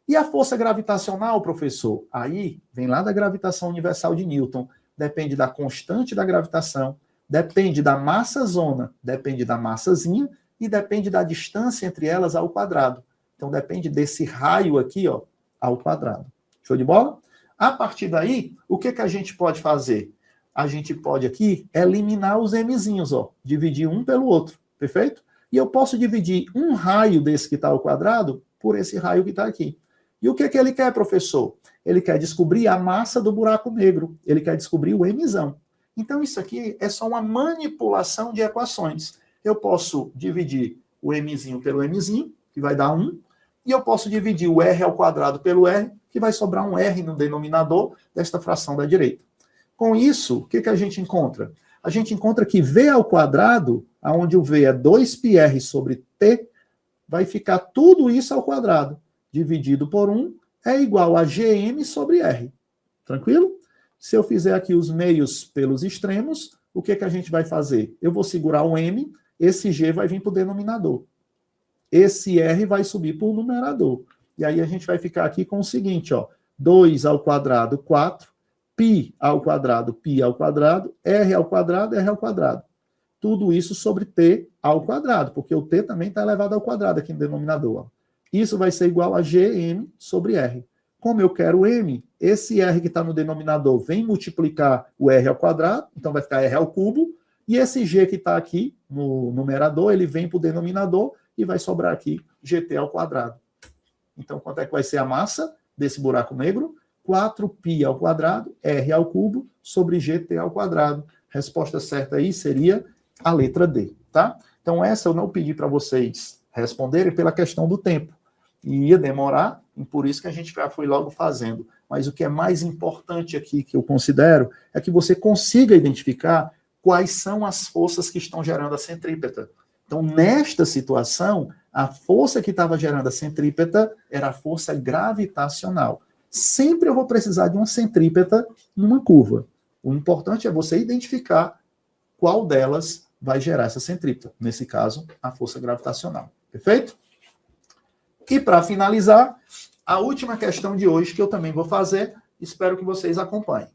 Speaker 1: E a força gravitacional, professor? Aí vem lá da gravitação universal de Newton. Depende da constante da gravitação, depende da massa-zona, depende da massazinha e depende da distância entre elas ao quadrado. Então depende desse raio aqui, ó, ao quadrado. Show de bola? A partir daí, o que a gente pode fazer? A gente pode aqui eliminar os mzinhos, ó, dividir um pelo outro, perfeito? E eu posso dividir um raio desse que está ao quadrado por esse raio que está aqui. E o que ele quer, professor? Ele quer descobrir a massa do buraco negro, ele quer descobrir o mzão. Então, isso aqui é só uma manipulação de equações. Eu posso dividir o mzinho pelo mzinho, que vai dar 1, e eu posso dividir o r ao quadrado pelo r, que vai sobrar um r no denominador desta fração da direita. Com isso, o que a gente encontra? A gente encontra que v ao quadrado, onde o v é 2πr sobre t, vai ficar tudo isso ao quadrado, dividido por 1, é igual a gm sobre r. Tranquilo? Se eu fizer aqui os meios pelos extremos, o que a gente vai fazer? Eu vou segurar o m, esse g vai vir para o denominador. Esse r vai subir para o numerador. E aí a gente vai ficar aqui com o seguinte, ó, 2 ao quadrado, 4, π ao quadrado, r ao quadrado, r ao quadrado. Tudo isso sobre t ao quadrado, porque o t também está elevado ao quadrado aqui no denominador. Ó. Isso vai ser igual a gm sobre r. Como eu quero m, esse r que está no denominador vem multiplicar o r ao quadrado, então vai ficar r ao cubo, e esse g que está aqui no numerador, ele vem para o denominador e vai sobrar aqui gt ao quadrado. Então, quanto é que vai ser a massa desse buraco negro? 4π ao quadrado, r ao cubo, sobre gt ao quadrado. Resposta certa aí seria a letra D, tá? Então, essa eu não pedi para vocês responderem pela questão do tempo. E ia demorar, e por isso que a gente já foi logo fazendo. Mas o que é mais importante aqui, que eu considero, é que você consiga identificar quais são as forças que estão gerando a centrípeta. Então, nesta situação, a força que estava gerando a centrípeta era a força gravitacional. Sempre eu vou precisar de uma centrípeta numa curva. O importante é você identificar qual delas vai gerar essa centrípeta. Nesse caso, a força gravitacional. Perfeito? E para finalizar, a última questão de hoje que eu também vou fazer, espero que vocês acompanhem.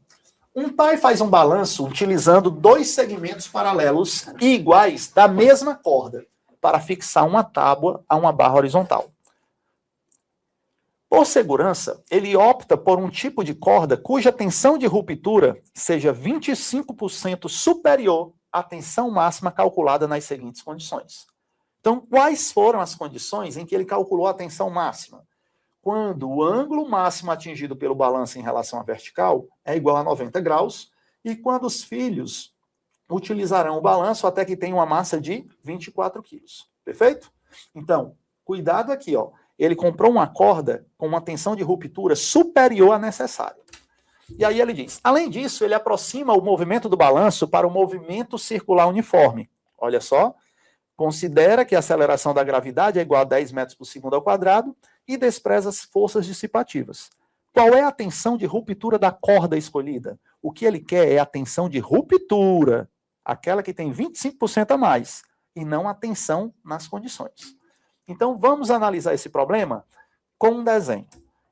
Speaker 1: Um pai faz um balanço utilizando 2 segmentos paralelos e iguais da mesma corda para fixar uma tábua a uma barra horizontal. Por segurança, ele opta por um tipo de corda cuja tensão de ruptura seja 25% superior à tensão máxima calculada nas seguintes condições. Então, quais foram as condições em que ele calculou a tensão máxima? Quando o ângulo máximo atingido pelo balanço em relação à vertical é igual a 90 graus, e quando os filhos utilizarão o balanço até que tenha uma massa de 24 quilos. Perfeito? Então, cuidado aqui, ó. Ele comprou uma corda com uma tensão de ruptura superior à necessária. E aí ele diz, além disso, ele aproxima o movimento do balanço para o movimento circular uniforme. Olha só, considera que a aceleração da gravidade é igual a 10 metros por segundo ao quadrado e despreza as forças dissipativas. Qual é a tensão de ruptura da corda escolhida? O que ele quer é a tensão de ruptura, aquela que tem 25% a mais, e não a tensão nas condições. Então, vamos analisar esse problema com um desenho.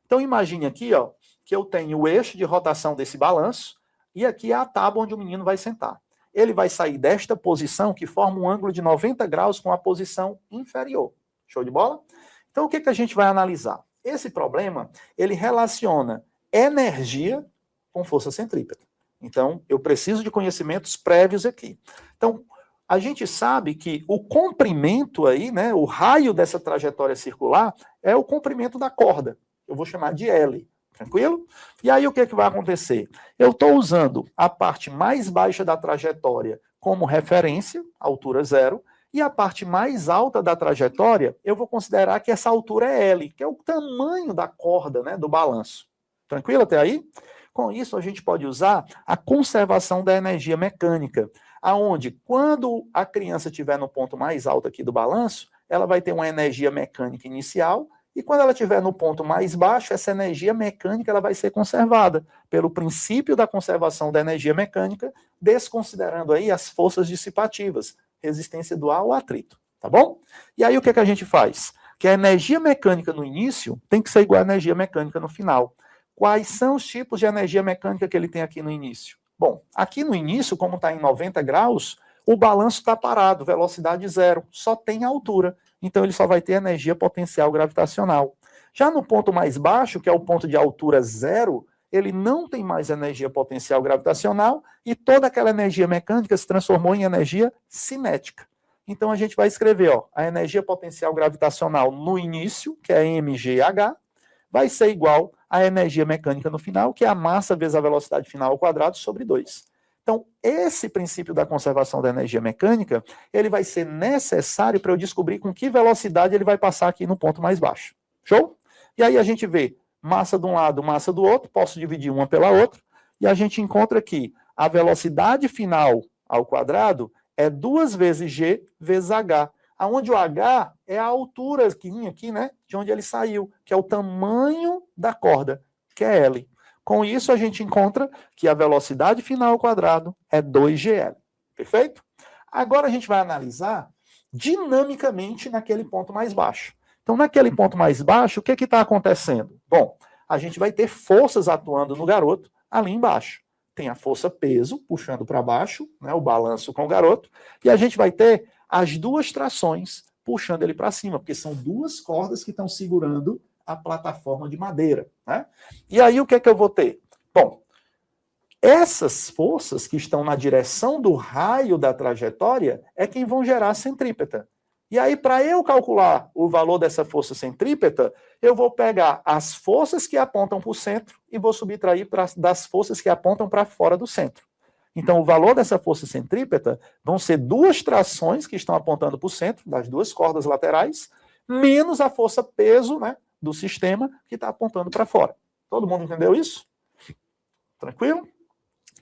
Speaker 1: Então, imagine aqui, ó, que eu tenho o eixo de rotação desse balanço, e aqui é a tábua onde o menino vai sentar. Ele vai sair desta posição, que forma um ângulo de 90 graus com a posição inferior. Show de bola? Então, o que a gente vai analisar? Esse problema, ele relaciona energia com força centrípeta. Então, eu preciso de conhecimentos prévios aqui. Então, a gente sabe que o comprimento aí, né, o raio dessa trajetória circular é o comprimento da corda. Eu vou chamar de L. Tranquilo? E aí o que vai acontecer? Eu estou usando a parte mais baixa da trajetória como referência, altura 0, e a parte mais alta da trajetória, eu vou considerar que essa altura é L, que é o tamanho da corda, né, do balanço. Tranquilo até aí? Com isso, a gente pode usar a conservação da energia mecânica, aonde, quando a criança estiver no ponto mais alto aqui do balanço, ela vai ter uma energia mecânica inicial, e quando ela estiver no ponto mais baixo, essa energia mecânica ela vai ser conservada pelo princípio da conservação da energia mecânica, desconsiderando aí as forças dissipativas, resistência dual ou atrito, tá bom? E aí o que a gente faz? Que a energia mecânica no início tem que ser igual à energia mecânica no final. Quais são os tipos de energia mecânica que ele tem aqui no início? Bom, aqui no início, como está em 90 graus, o balanço está parado, velocidade 0, só tem altura. Então ele só vai ter energia potencial gravitacional. Já no ponto mais baixo, que é o ponto de altura 0,
Speaker 2: ele não tem mais energia potencial gravitacional e toda aquela energia mecânica se transformou em energia cinética. Então a gente vai escrever, ó, a energia potencial gravitacional no início, que é mgh, vai ser igual à energia mecânica no final, que é a massa vezes a velocidade final ao quadrado sobre 2. Então, esse princípio da conservação da energia mecânica, ele vai ser necessário para eu descobrir com que velocidade ele vai passar aqui no ponto mais baixo. Show? E aí a gente vê massa de um lado, massa do outro, posso dividir uma pela outra, e a gente encontra que a velocidade final ao quadrado é 2 vezes g vezes h, aonde o h é a altura aqui, né, de onde ele saiu, que é o tamanho da corda, que é L. Com isso, a gente encontra que a velocidade final ao quadrado é 2gl. Perfeito? Agora a gente vai analisar dinamicamente naquele ponto mais baixo. Então, naquele ponto mais baixo, o que está acontecendo? Bom, a gente vai ter forças atuando no garoto ali embaixo. Tem a força peso, puxando para baixo, né, o balanço com o garoto, e a gente vai ter as duas trações puxando ele para cima, porque são duas cordas que estão segurando a plataforma de madeira, né? E aí o que é que eu vou ter? Bom, essas forças que estão na direção do raio da trajetória é quem vão gerar a centrípeta. E aí, para eu calcular o valor dessa força centrípeta, eu vou pegar as forças que apontam para o centro e vou subtrair das forças que apontam para fora do centro. Então, o valor dessa força centrípeta vão ser duas trações que estão apontando para o centro, das duas cordas laterais, menos a força peso, né, do sistema que está apontando para fora. Todo mundo entendeu isso? Tranquilo?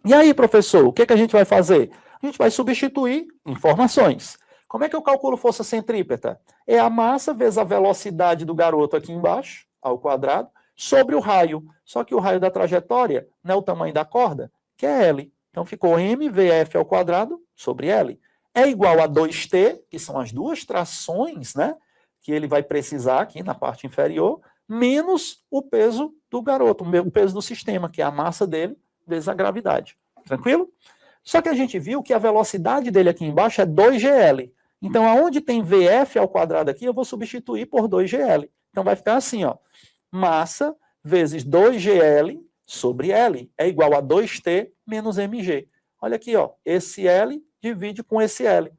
Speaker 2: E aí, professor, o que a gente vai fazer? A gente vai substituir informações. Como é que eu calculo força centrípeta? É a massa vezes a velocidade do garoto aqui embaixo, ao quadrado, sobre o raio. Só que o raio da trajetória não é o tamanho da corda, que é L. Então ficou mvf ao quadrado sobre L. É igual a 2t, que são as duas trações, né, que ele vai precisar aqui na parte inferior, menos o peso do garoto, o peso do sistema, que é a massa dele vezes a gravidade. Tranquilo? Só que a gente viu que a velocidade dele aqui embaixo é 2gl. Então, aonde tem vf ao quadrado aqui, eu vou substituir por 2gl. Então, vai ficar assim, ó. Massa vezes 2gl sobre L é igual a 2t menos mg. Olha aqui, ó. Esse L divide com esse L. O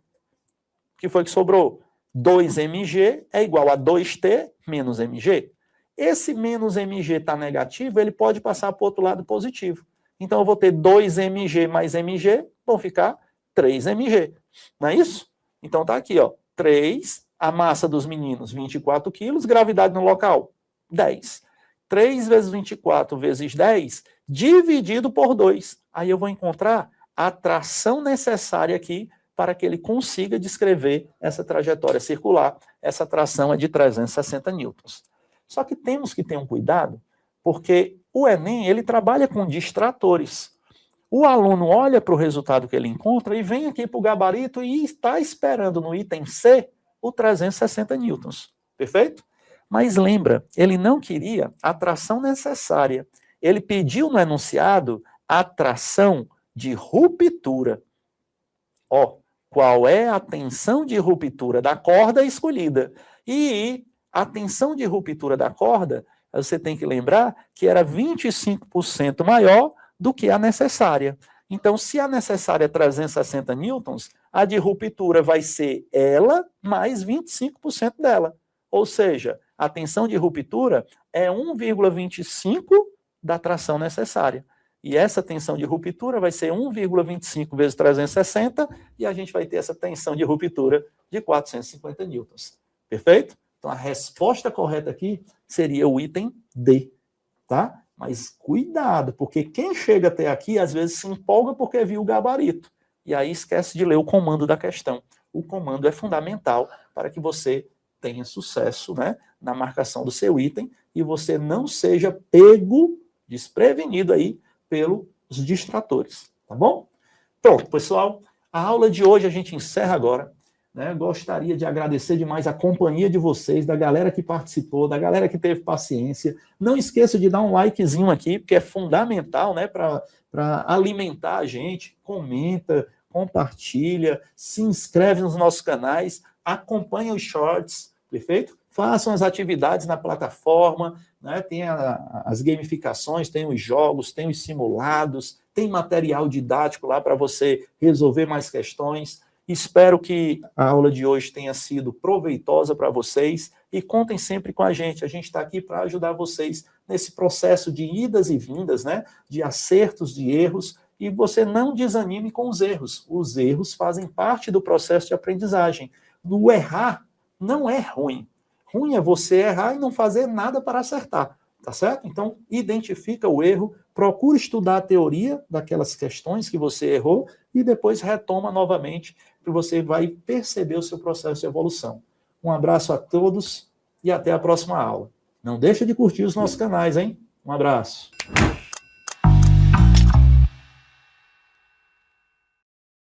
Speaker 2: que foi que sobrou? 2mg é igual a 2t menos mg. Esse menos mg está negativo, ele pode passar para o outro lado positivo. Então, eu vou ter 2mg mais mg, vão ficar 3mg. Não é isso? Então, tá aqui, ó. 3, a massa dos meninos, 24 quilos, gravidade no local, 10. 3 vezes 24 vezes 10, dividido por 2. Aí eu vou encontrar a tração necessária aqui para que ele consiga descrever essa trajetória circular. Essa tração é de 360 newtons. Só que temos que ter um cuidado, porque o Enem, ele trabalha com distratores. O aluno olha para o resultado que ele encontra e vem aqui para o gabarito e está esperando no item C o 360 newtons. Perfeito? Mas lembra, ele não queria a tração necessária. Ele pediu no enunciado a tração de ruptura. Ó, qual é a tensão de ruptura da corda escolhida? E a tensão de ruptura da corda, você tem que lembrar que era 25% maior do que a necessária. Então, se a necessária é 360 newtons, a de ruptura vai ser ela mais 25% dela. Ou seja, a tensão de ruptura é 1,25 da tração necessária. E essa tensão de ruptura vai ser 1,25 vezes 360, e a gente vai ter essa tensão de ruptura de 450 newtons. Perfeito? Então, a resposta correta aqui seria o item D, tá? Mas cuidado, porque quem chega até aqui, às vezes se empolga porque viu o gabarito, e aí esquece de ler o comando da questão. O comando é fundamental para que você tenha sucesso, né, na marcação do seu item, e você não seja pego, desprevenido aí, pelos distratores, tá bom? Pronto, pessoal, a aula de hoje a gente encerra agora. Né? Gostaria de agradecer demais a companhia de vocês, da galera que participou, da galera que teve paciência. Não esqueça de dar um likezinho aqui, porque é fundamental, né, para alimentar a gente. Comenta, compartilha, se inscreve nos nossos canais, acompanha os shorts, Perfeito? Façam as atividades na plataforma, né? Tem as gamificações, tem os jogos, tem os simulados, tem material didático lá para você resolver mais questões. Espero que a aula de hoje tenha sido proveitosa para vocês e contem sempre com a gente. A gente está aqui para ajudar vocês nesse processo de idas e vindas, né? De acertos, de erros, e você não desanime com os erros. Os erros fazem parte do processo de aprendizagem. O errar não é ruim. Ruim é você errar e não fazer nada para acertar, tá certo? Então, identifica o erro, procura estudar a teoria daquelas questões que você errou e depois retoma novamente, que você vai perceber o seu processo de evolução. Um abraço a todos e até a próxima aula. Não deixa de curtir os nossos canais, hein? Um abraço.